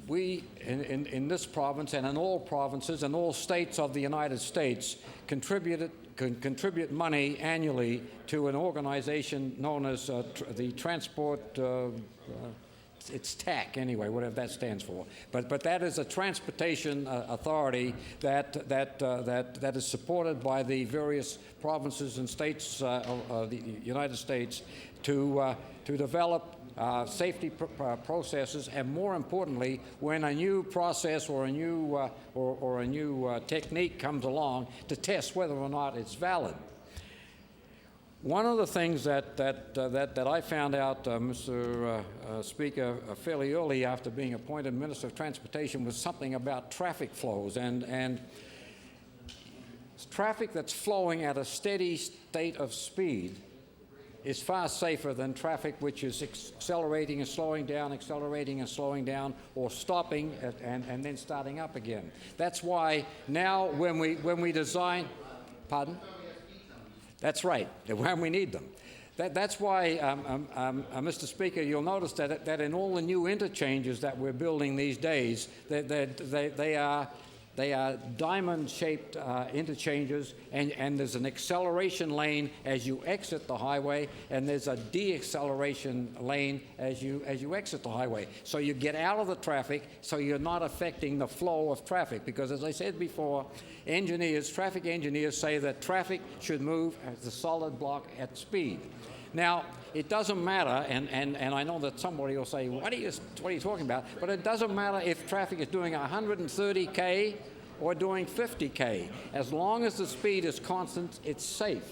we, in this province and in all provinces and all states of the United States, contribute money annually to an organization known as the Transport, it's TAC anyway, whatever that stands for. But that is a transportation authority that is supported by the various provinces and states of the United States to develop safety processes, and more importantly, when a new process or a new technique comes along, to test whether or not it's valid. One of the things that I found out, Mr. Speaker, fairly early after being appointed Minister of Transportation was something about traffic flows, and traffic that's flowing at a steady state of speed is far safer than traffic which is accelerating and slowing down, or stopping and then starting up again. That's why now when we design, pardon? That's right, when we need them. That's why, Mr. Speaker, you'll notice that in all the new interchanges that we're building these days, they are diamond-shaped interchanges, and there's an acceleration lane as you exit the highway, and there's a deceleration lane as you exit the highway. So you get out of the traffic, so you're not affecting the flow of traffic. Because as I said before, traffic engineers say that traffic should move as a solid block at speed. Now, it doesn't matter, and I know that somebody will say, what are you talking about? But it doesn't matter if traffic is doing 130K or doing 50K. As long as the speed is constant, it's safe.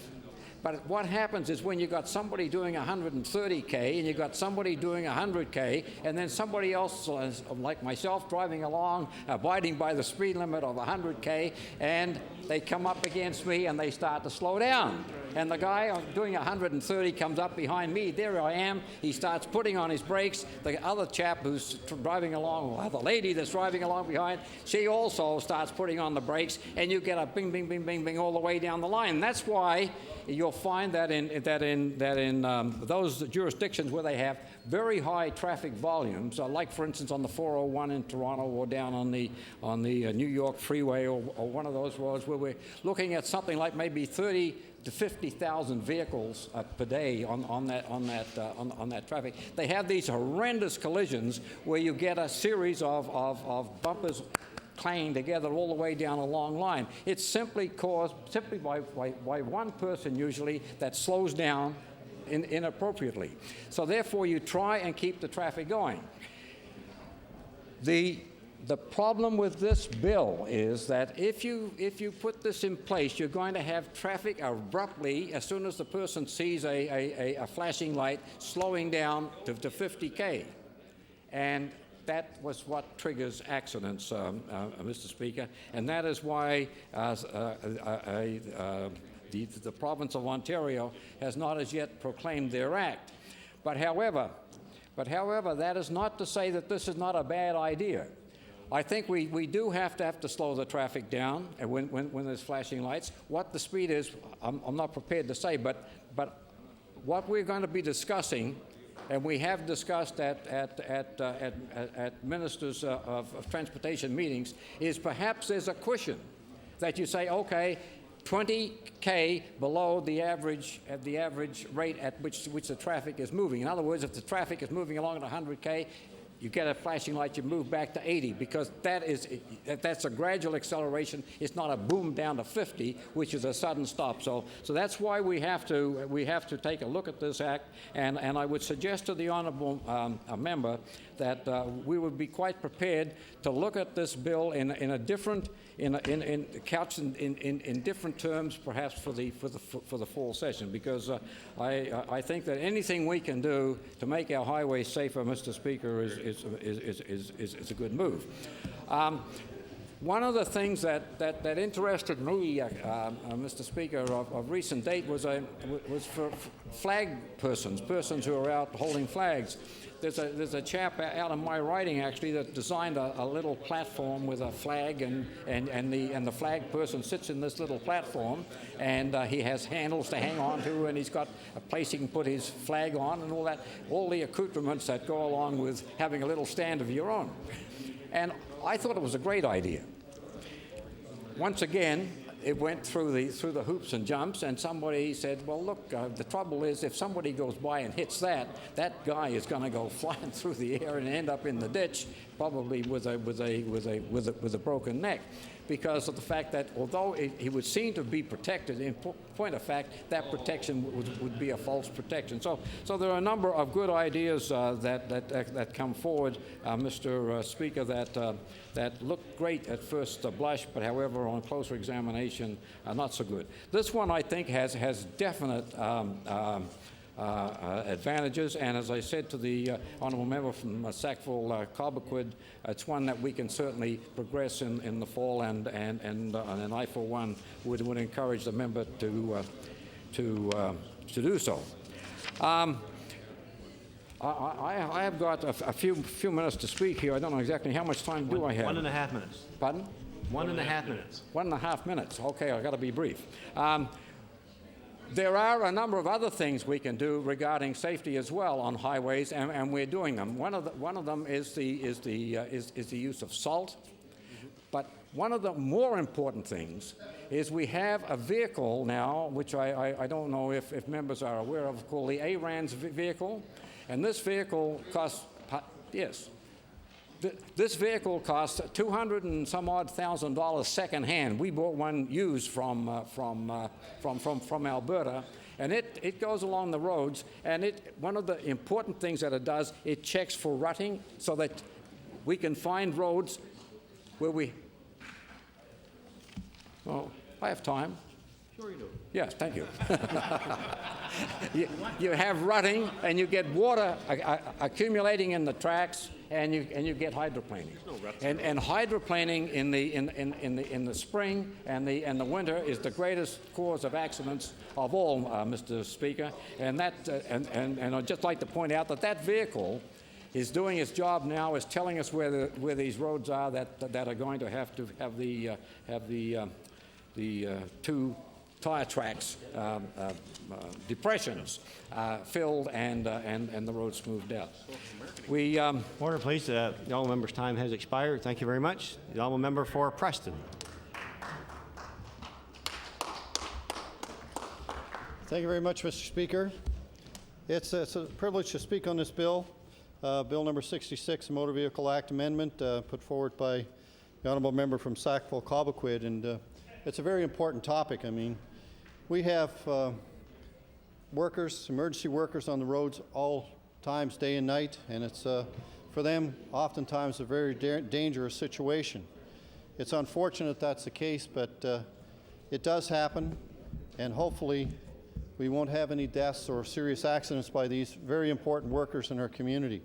But what happens is when you've got somebody doing 130K and you've got somebody doing 100K, and then somebody else, like myself, driving along, abiding by the speed limit of 100K, and they come up against me and they start to slow down. and the guy doing 130 comes up behind me. There I am. He starts putting on his brakes. The other chap who's driving along, or the lady that's driving along behind, she also starts putting on the brakes, and you get a bing, bing, bing, bing, bing all the way down the line. That's why you'll find that in those jurisdictions where they have very high traffic volumes, like for instance on the 401 in Toronto, or down on the New York freeway, or one of those roads where we're looking at something like maybe 30 to 50,000 vehicles per day on that traffic. They have these horrendous collisions where you get a series of bumpers clanging together all the way down a long line. It's simply caused by one person usually that slows down inappropriately. So therefore you try and keep the traffic going. The problem with this bill is that if you put this in place, you're going to have traffic abruptly, as soon as the person sees a flashing light, slowing down to 50K. And that was what triggers accidents, Mr. Speaker, and that is why the province of Ontario has not as yet proclaimed their act. But however, that is not to say that this is not a bad idea. I think we do have to slow the traffic down when there's flashing lights. What the speed is, I'm not prepared to say, but what we're going to be discussing, and we have discussed at ministers of transportation meetings, is perhaps there's a cushion that you say, okay, 20K below the average rate at which the traffic is moving. In other words, if the traffic is moving along at 100K, you get a flashing light, you move back to 80, because that's a gradual acceleration. It's not a boom down to 50, which is a sudden stop. So that's why we have to take a look at this act, and I would suggest to the honourable member that we would be quite prepared to look at this bill in different terms, perhaps for the fall session, because I think that anything we can do to make our highways safer, Mr. Speaker, is a good move. One of the things that interested me, Mr. Speaker, of recent date was for flag persons who are out holding flags. There's a chap out in my riding actually that designed a little platform with a flag, and the flag person sits in this little platform, and he has handles to hang on to, and he's got a place he can put his flag on, and all the accoutrements that go along with having a little stand of your own. And I thought it was a great idea. Once again, it went through the hoops and jumps, and somebody said, well, look, the trouble is if somebody goes by and hits that guy is going to go flying through the air and end up in the ditch, probably with a broken neck, because of the fact that although he would seem to be protected, in point of fact, that protection would be a false protection. So there are a number of good ideas that come forward, Mr. Speaker, that look great at first blush, but however, on closer examination, not so good. This one, I think, has definite advantages, and as I said to the honourable member from Sackville Cobequid, it's one that we can certainly progress in the fall, and I, for one, would encourage the member to do so. I have got a few minutes to speak here. I don't know exactly how much time do I have. 1.5 minutes. Pardon? 1.5 minutes. 1.5 minutes. Okay, I've got to be brief. There are a number of other things we can do regarding safety as well on highways, and we're doing them. One of them is the use of salt. But one of the more important things is we have a vehicle now, which I don't know if members are aware of, called the ARANS vehicle. And this vehicle costs, yes, this vehicle costs $200,000 and some odd secondhand. We bought one used from Alberta, and it goes along the roads. And one of the important things that it does, it checks for rutting, so that we can find roads where we. Oh, I have time. Sure you do. Yes, thank you. you have rutting, and you get water accumulating in the tracks, and you get hydroplaning. And hydroplaning in the spring and the winter is the greatest cause of accidents of all, Mr. Speaker. And I'd just like to point out that vehicle is doing its job now, is telling us where these roads are that are going to have the two tire tracks depressions filled and the road smoothed out. Order, please. The honourable member's time has expired. Thank you very much. The honourable member for Preston. Thank you very much, Mr. Speaker. It's a privilege to speak on this bill. Bill number 66, the Motor Vehicle Act Amendment, put forward by the honourable member from Sackville-Cobequid, and it's a very important topic. I mean, we have workers, emergency workers on the roads all times, day and night, and it's for them oftentimes a very dangerous situation. It's unfortunate that's the case, but it does happen, and hopefully we won't have any deaths or serious accidents by these very important workers in our community.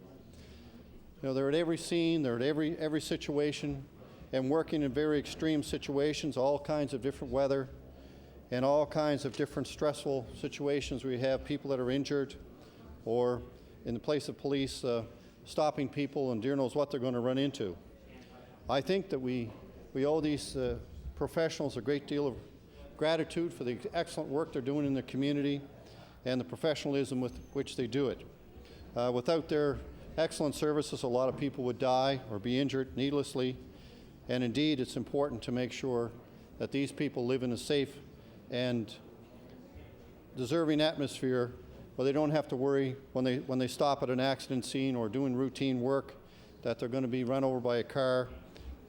You know, they're at every scene, they're at every situation, and working in very extreme situations, all kinds of different weather, and all kinds of different stressful situations where you have people that are injured, or in the place of police stopping people and dear knows what they're going to run into. I think that we owe these professionals a great deal of gratitude for the excellent work they're doing in the community and the professionalism with which they do it. Without their excellent services, a lot of people would die or be injured needlessly, and indeed it's important to make sure that these people live in a safe and deserving atmosphere where they don't have to worry when they stop at an accident scene or doing routine work that they're going to be run over by a car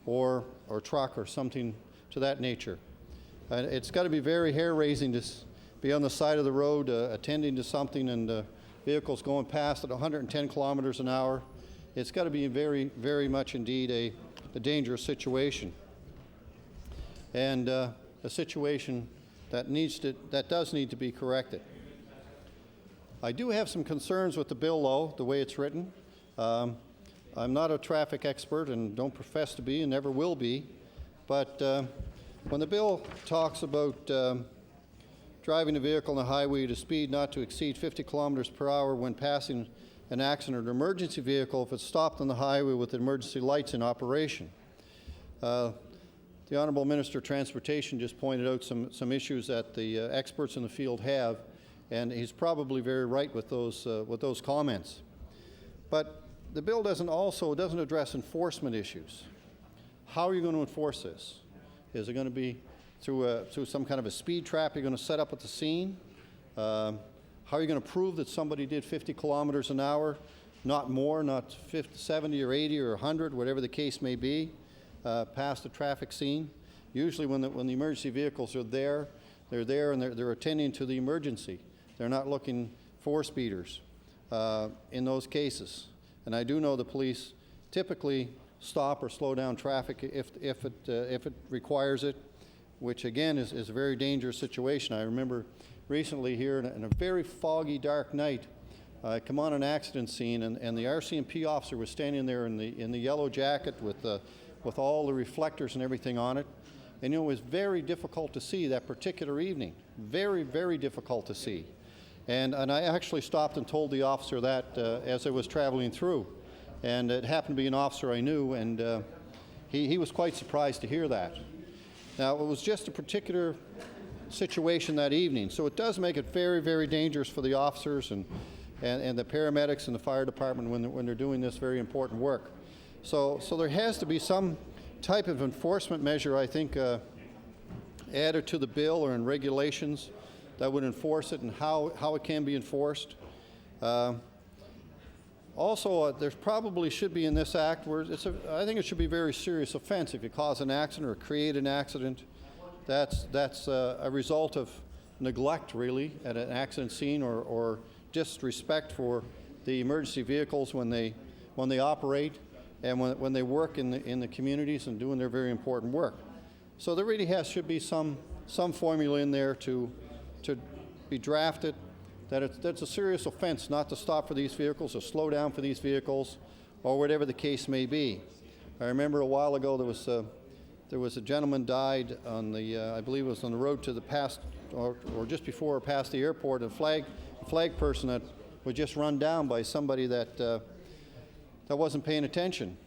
or truck or something to that nature. It's got to be very hair-raising to be on the side of the road attending to something and vehicles going past at 110 kilometers an hour. It's got to be very, very much indeed a dangerous situation, and a situation that does need to be corrected. I do have some concerns with the bill, though, the way it's written. I'm not a traffic expert and don't profess to be and never will be, but when the bill talks about driving a vehicle on the highway at a speed not to exceed 50 kilometers per hour when passing an accident or emergency vehicle if it's stopped on the highway with emergency lights in operation. The Honourable Minister of Transportation just pointed out some issues that the experts in the field have, and he's probably very right with those comments. But the bill doesn't address enforcement issues. How are you going to enforce this? Is it going to be through some kind of a speed trap you're going to set up at the scene? How are you going to prove that somebody did 50 kilometers an hour, not more, not 50, 70 or 80 or 100, whatever the case may be, past the traffic scene? Usually when the emergency vehicles are there, they're there and they're attending to the emergency. They're not looking for speeders in those cases. And I do know the police typically stop or slow down traffic if it requires it, which again is a very dangerous situation. I remember recently here in a very foggy, dark night, I come on an accident scene and the RCMP officer was standing there in the yellow jacket with all the reflectors and everything on it. And it was very difficult to see that particular evening. Very, very difficult to see. And I actually stopped and told the officer that as I was traveling through. And it happened to be an officer I knew, and he was quite surprised to hear that. Now, it was just a particular situation that evening, so it does make it very, very dangerous for the officers and the paramedics and the fire department when they're doing this very important work. So there has to be some type of enforcement measure, I think, added to the bill or in regulations that would enforce it and how it can be enforced. Also, there probably should be in this act where I think it should be a very serious offense if you cause an accident or create an accident. That's a result of neglect, really, at an accident scene or disrespect for the emergency vehicles when they operate and when they work in the communities and doing their very important work. So there really should be some formula in there to be drafted that it's a serious offense not to stop for these vehicles or slow down for these vehicles or whatever the case may be. I remember a while ago there was a gentleman died on the, I believe it was on the road to the past, or just before or past the airport, a flag person that was just run down by somebody that wasn't paying attention.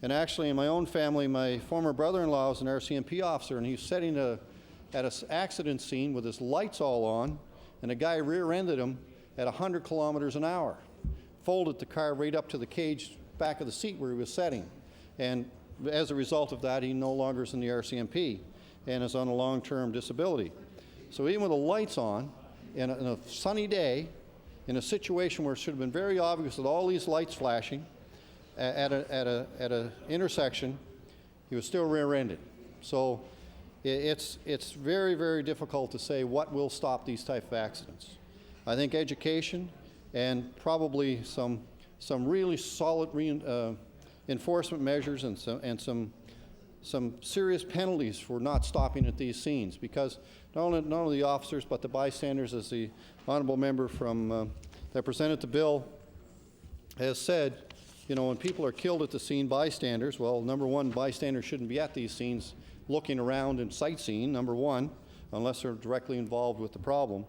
And actually in my own family, my former brother-in-law was an RCMP officer, and he was sitting at an accident scene with his lights all on, and a guy rear-ended him at 100 kilometers an hour, folded the car right up to the cage back of the seat where he was sitting. And as a result of that, he no longer is in the RCMP and is on a long-term disability. So even with the lights on, in a sunny day, in a situation where it should have been very obvious with all these lights flashing at a intersection, he was still rear-ended. So it's very, very difficult to say what will stop these type of accidents. I think education and probably some really solid enforcement measures and some serious penalties for not stopping at these scenes, because not only the officers but the bystanders, as the honourable member from that presented the bill has said, you know, when people are killed at the scene, bystanders, well, number one, bystanders shouldn't be at these scenes looking around and sightseeing, number one, unless they're directly involved with the problem.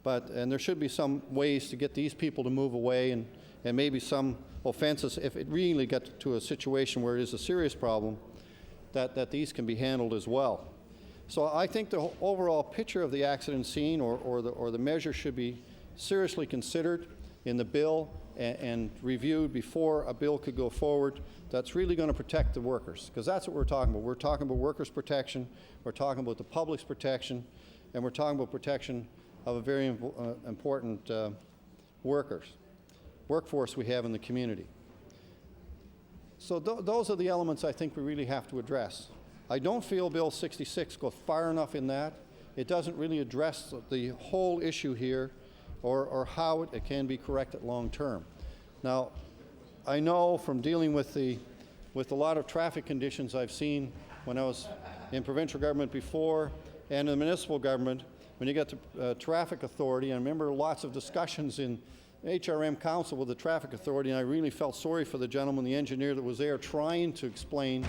And there should be some ways to get these people to move away, and maybe some offenses, if it really gets to a situation where it is a serious problem, that these can be handled as well. So I think the overall picture of the accident scene or the measure should be seriously considered in the bill and reviewed before a bill could go forward that's really going to protect the workers, because that's what we're talking about. We're talking about workers' protection, we're talking about the public's protection, and we're talking about protection of a very important workforce we have in the community. So those are the elements I think we really have to address. I don't feel Bill 66 goes far enough in that. It doesn't really address the whole issue here or how it can be corrected long term. Now, I know from dealing with a lot of traffic conditions I've seen when I was in provincial government before and in the municipal government, when you get to traffic authority, I remember lots of discussions in HRM Council with the traffic authority, and I really felt sorry for the gentleman, the engineer that was there trying to explain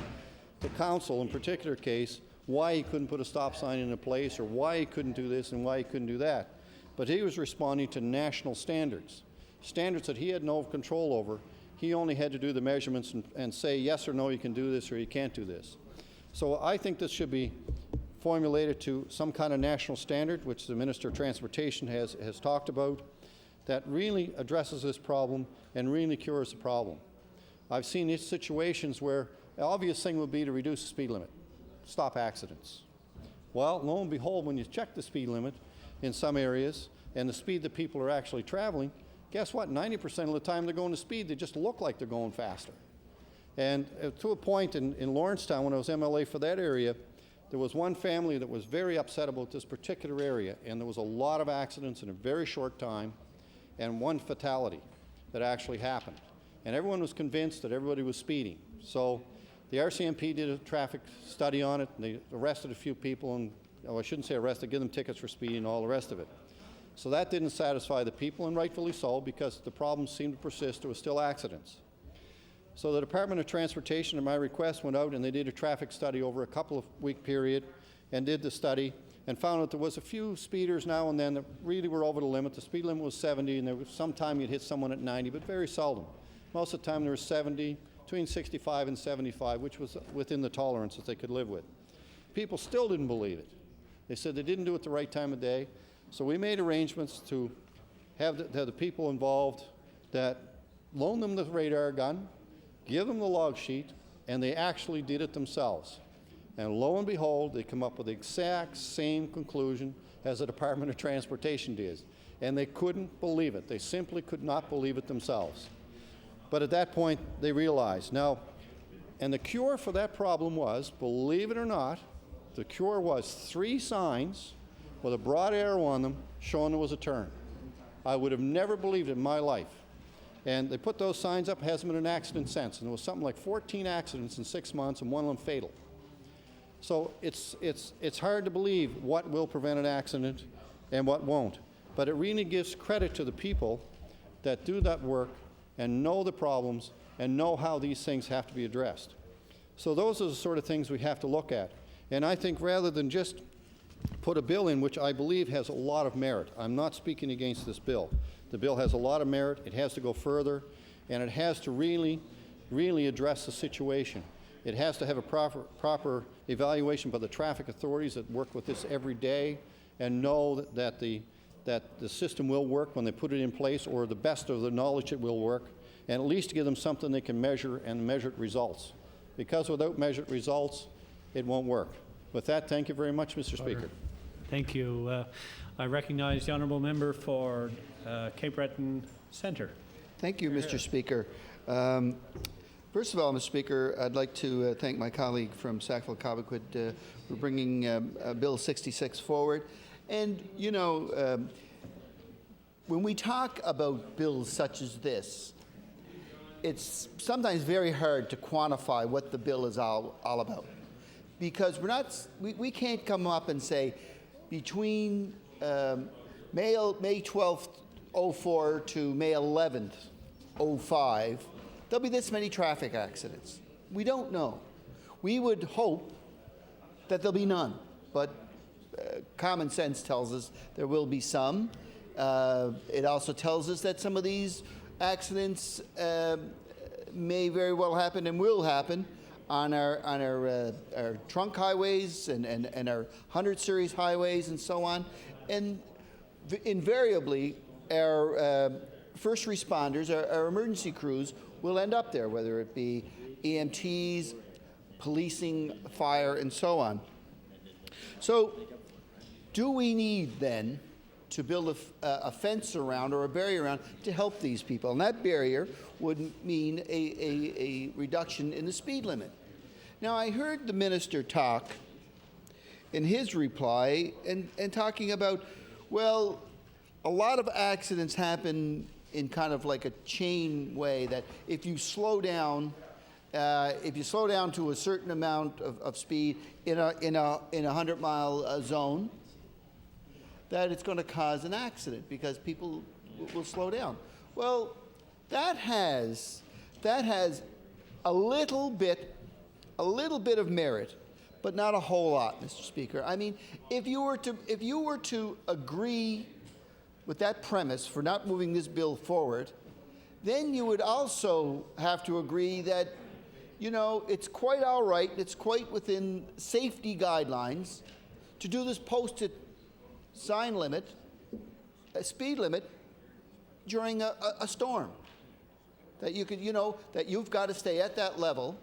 to council in particular case why he couldn't put a stop sign into place or why he couldn't do this and why he couldn't do that. But he was responding to national standards that he had no control over. He only had to do the measurements and say yes or no, you can do this or you can't do this. So I think this should be formulated to some kind of national standard, which the Minister of Transportation has talked about, that really addresses this problem and really cures the problem. I've seen these situations where the obvious thing would be to reduce the speed limit, stop accidents. Well, lo and behold, when you check the speed limit in some areas and the speed that people are actually traveling, guess what? 90% of the time they're going to speed, they just look like they're going faster. And to a point in Lawrencetown, when I was MLA for that area, there was one family that was very upset about this particular area, and there was a lot of accidents in a very short time, and one fatality that actually happened. And everyone was convinced that everybody was speeding. So the RCMP did a traffic study on it, and they arrested a few people, and I shouldn't say arrested, give them tickets for speeding and all the rest of it. So that didn't satisfy the people, and rightfully so, because the problem seemed to persist. There were still accidents. So the Department of Transportation, at my request, went out and they did a traffic study over a couple of week period and did the study and found that there was a few speeders now and then that really were over the limit. The speed limit was 70, and there was some time you'd hit someone at 90, but very seldom. Most of the time there was 70, between 65 and 75, which was within the tolerance that they could live with. People still didn't believe it. They said they didn't do it the right time of day. So we made arrangements to have the people involved that loan them the radar gun, give them the log sheet, and they actually did it themselves. And lo and behold, they come up with the exact same conclusion as the Department of Transportation did. And they couldn't believe it. They simply could not believe it themselves. But at that point, they realized. Now, and the cure for that problem was, believe it or not, the cure was 3 signs with a broad arrow on them showing there was a turn. I would have never believed it in my life. And they put those signs up, hasn't been an accident since. And there was something like 14 accidents in 6 months, and one of them fatal. So it's hard to believe what will prevent an accident and what won't. but it really gives credit to the people that do that work and know the problems and know how these things have to be addressed. So those are the sort of things we have to look at. And I think rather than just put a bill in which I believe has a lot of merit, I'm not speaking against this bill. The bill has a lot of merit, it has to go further, and it has to really address the situation. It has to have a proper evaluation by the traffic authorities that work with this every day and know that the system will work when they put it in place, or the best of the knowledge it will work, and at least give them something they can measure and measured results. Because without measured results, it won't work. With that, thank you very much, Mr. Speaker. Thank you. I recognize the honourable member for Cape Breton Centre. Thank you, Mr. Speaker. First of all, Mr. Speaker, I'd like to thank my colleague from Sackville-Cobequid for bringing Bill 66 forward. And, you know, when we talk about bills such as this, it's sometimes very hard to quantify what the bill is all about. Because we can't come up and say between May 12th, 04 to May 11th, 05, there'll be this many traffic accidents. We don't know. We would hope that there'll be none, but common sense tells us there will be some. It also tells us that some of these accidents may very well happen and will happen on our trunk highways and our 100 series highways and so on. And invariably, our first responders, our emergency crews, will end up there, whether it be EMTs, policing, fire, and so on. So, do we need then to build a fence around or a barrier around to help these people? And that barrier would mean a reduction in the speed limit. Now, I heard the minister talk in his reply and talking about, well, a lot of accidents happen in kind of like a chain way, that if you slow down to a certain amount of speed in a 100-mile zone, that it's going to cause an accident because people will slow down. Well, that has a little bit of merit, but not a whole lot, Mr. Speaker. I mean, if you were to agree with that premise for not moving this bill forward, then you would also have to agree that, you know, it's quite all right, it's quite within safety guidelines to do this posted sign limit, a speed limit, during a storm. That you could, you know, that you've got to stay at that level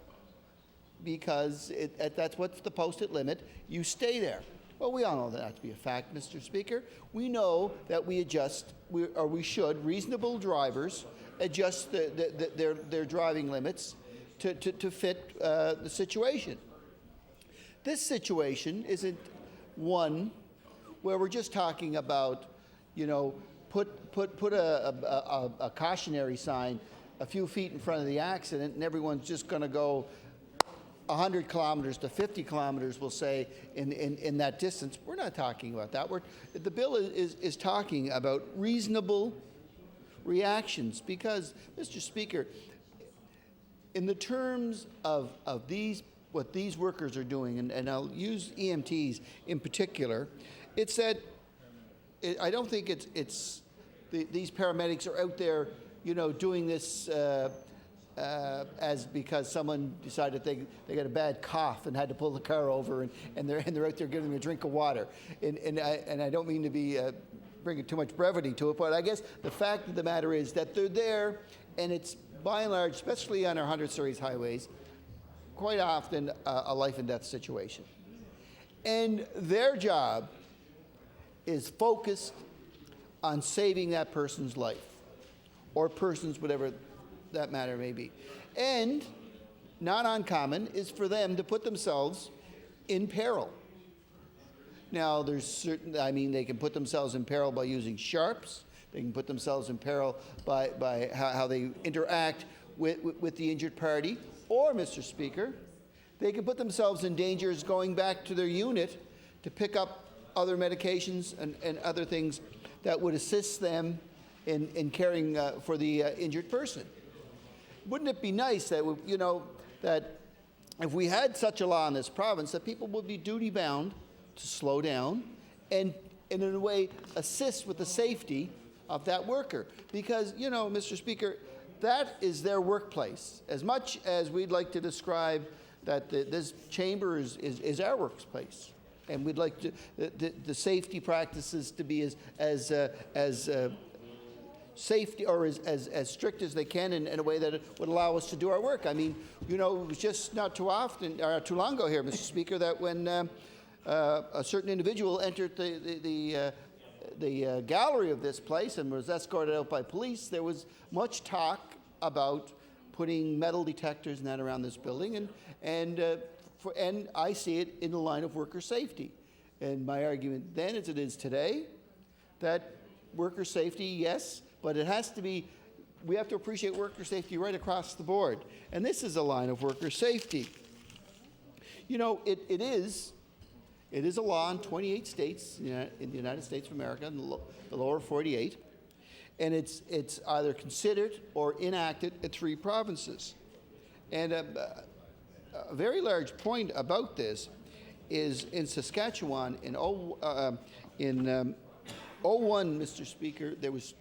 because that's what's the posted limit. You stay there. Well, we all know that to be a fact, Mr. Speaker. We know that we should, reasonable drivers adjust their driving limits to fit the situation. This situation isn't one where we're just talking about, you know, put a cautionary sign a few feet in front of the accident and everyone's just going to go 100 kilometers to 50 kilometers, we'll say, in that distance. We're not talking about that. The bill is talking about reasonable reactions because, Mr. Speaker, in the terms of what these workers are doing, and I'll use EMTs in particular, it's that I don't think these paramedics are out there, you know, doing this as because someone decided they got a bad cough and had to pull the car over, and they're out there giving them a drink of water. And I don't mean to be bringing too much brevity to it, but I guess the fact of the matter is that they're there, and it's by and large, especially on our 100 series highways, quite often a life and death situation. And their job is focused on saving that person's life, or persons, whatever that matter may be. And not uncommon is for them to put themselves in peril. Now, there's certain, I mean, they can put themselves in peril by using sharps. They can put themselves in peril by how they interact with the injured party. Or, Mr. Speaker, they can put themselves in danger as going back to their unit to pick up other medications and other things that would assist them in caring for the injured person. Wouldn't it be nice that, that if we had such a law in this province, that people would be duty-bound to slow down and in a way assist with the safety of that worker? Because, Mr. Speaker, that is their workplace. As much as we'd like to describe that this chamber is our workplace, and we'd like the safety practices to be as safety or as strict as they can in a way that it would allow us to do our work. I mean, it was just not too long ago here, Mr. Speaker, that when a certain individual entered the gallery of this place and was escorted out by police, there was much talk about putting metal detectors and that around this building, and I see it in the line of worker safety. And my argument then, as it is today, that worker safety, yes, but it has to be, we have to appreciate worker safety right across the board. And this is a line of worker safety. It is a law in 28 states in the United States of America, in the lower 48, and it's either considered or enacted in 3 provinces. And a very large point about this is in Saskatchewan in 01, Mr. Speaker, there was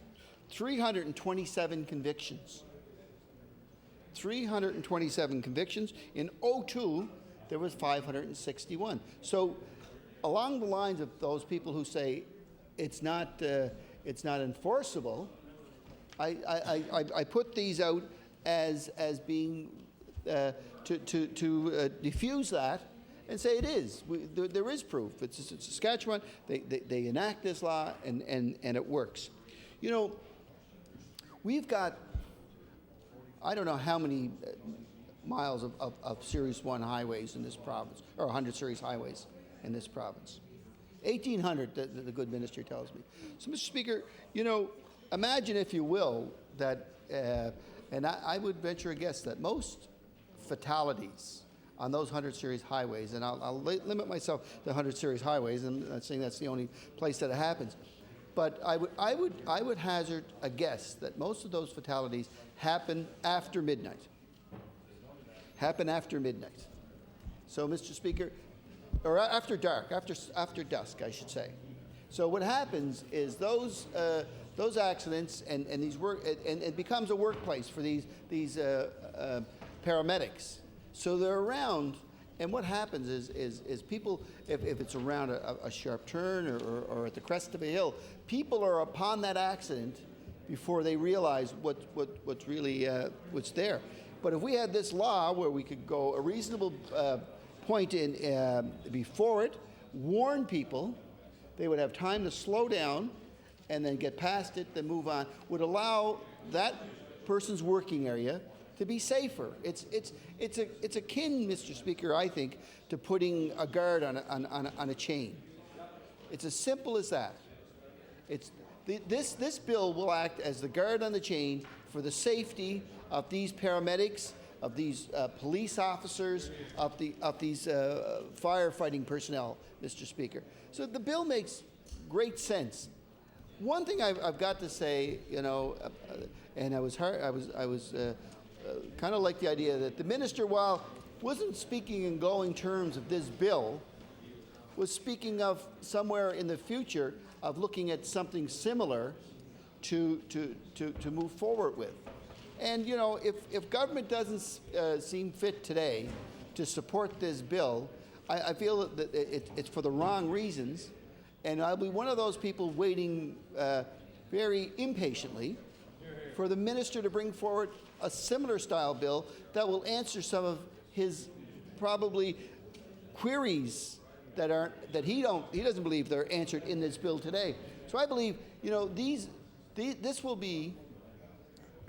327 convictions. 327 convictions. In 02, there was 561. So along the lines of those people who say it's not enforceable, I put these out as being to diffuse that and say it is. There is proof. It's Saskatchewan. They enact this law and it works. We've got, I don't know how many miles of Series 1 highways in this province, or 100 Series highways in this province. 1,800, the good minister tells me. So, Mr. Speaker, imagine, if you will, that, and I would venture a guess that most fatalities on those 100 Series highways, and I'll limit myself to 100 Series highways, and I'm not saying that's the only place that it happens, but I would hazard a guess that most of those fatalities happen after midnight. So, Mr. Speaker, or after dark, after dusk, I should say. So what happens is those accidents and these and it becomes a workplace for these paramedics. So they're around, and what happens is people, if it's around a sharp turn or at the crest of a hill, people are upon that accident before they realize what's really what's there. But if we had this law where we could go a reasonable point in before it, warn people, they would have time to slow down and then get past it, then move on, would allow that person's working area to be safer. It's akin, Mr. Speaker, I think, to putting a guard on a chain. It's as simple as that. This bill will act as the guard on the chain for the safety of these paramedics, of these police officers, of these firefighting personnel, Mr. Speaker. So the bill makes great sense. One thing I've got to say, and I was kind of like the idea that the minister, while wasn't speaking in glowing terms of this bill, was speaking of somewhere in the future of looking at something similar to move forward with. And if government doesn't seem fit today to support this bill, I feel that it's for the wrong reasons, and I'll be one of those people waiting very impatiently for the minister to bring forward a similar style bill that will answer some of his probably queries that he doesn't believe they're answered in this bill today. So I believe this will be,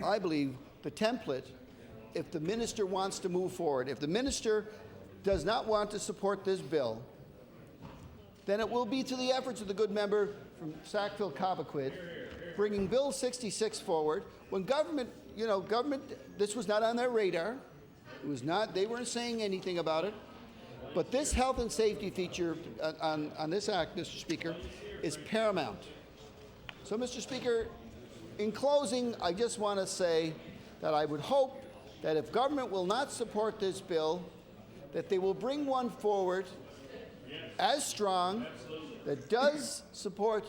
I believe, the template if the minister wants to move forward. If the minister does not want to support this bill, then it will be to the efforts of the good member from Sackville-Cobequid bringing Bill 66 forward when government, this was not on their radar. It was not, they weren't saying anything about it. But this health and safety feature on this act, Mr. Speaker, is paramount. So, Mr. Speaker, in closing, I just want to say that I would hope that if government will not support this bill, that they will bring one forward as strong that does support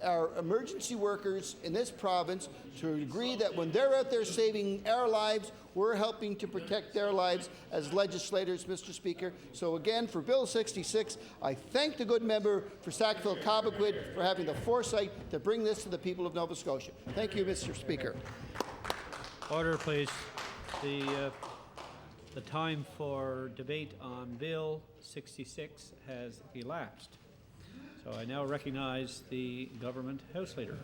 our emergency workers in this province to agree that when they're out there saving our lives, we're helping to protect their lives as legislators, Mr. Speaker. So again, for Bill 66, I thank the good member for Sackville-Cobequid for having the foresight to bring this to the people of Nova Scotia. Thank you, Mr. Speaker. Order, please. The time for debate on Bill 66 has elapsed. So I now recognize the Government House Leader.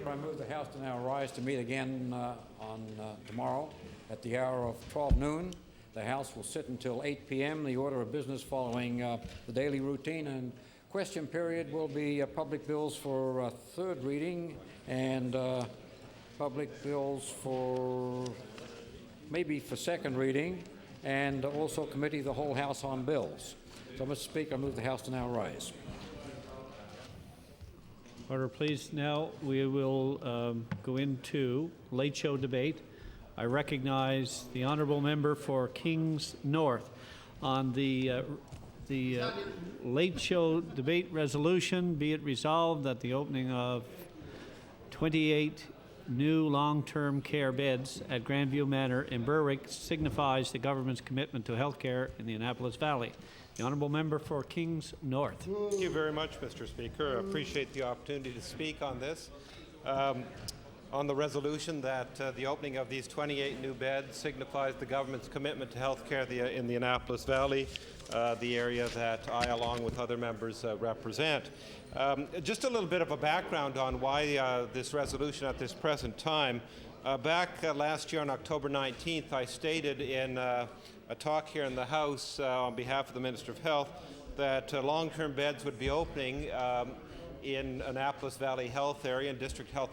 I move the House to now rise to meet again on tomorrow at the hour of 12 noon. The House will sit until 8 p.m. The order of business following the daily routine and question period will be public bills for third reading and public bills for maybe for second reading and also committee of the whole House on bills. So, Mr. Speaker, I move the House to now rise. Order, please. Now we will go into late show debate. I recognize the honourable member for Kings North on the late show debate resolution. Be it resolved that the opening of 28 new long-term care beds at Grandview Manor in Berwick signifies the government's commitment to health care in the Annapolis Valley. The honourable member for Kings North. Thank you very much, Mr. Speaker. I appreciate the opportunity to speak on this. On the resolution that the opening of these 28 new beds signifies the government's commitment to health care in the Annapolis Valley, the area that I, along with other members, represent. Just a little bit of a background on why this resolution at this present time. Back last year on October 19th, I stated in a talk here in the House on behalf of the Minister of Health that long-term beds would be opening in Annapolis Valley Health Area and District Health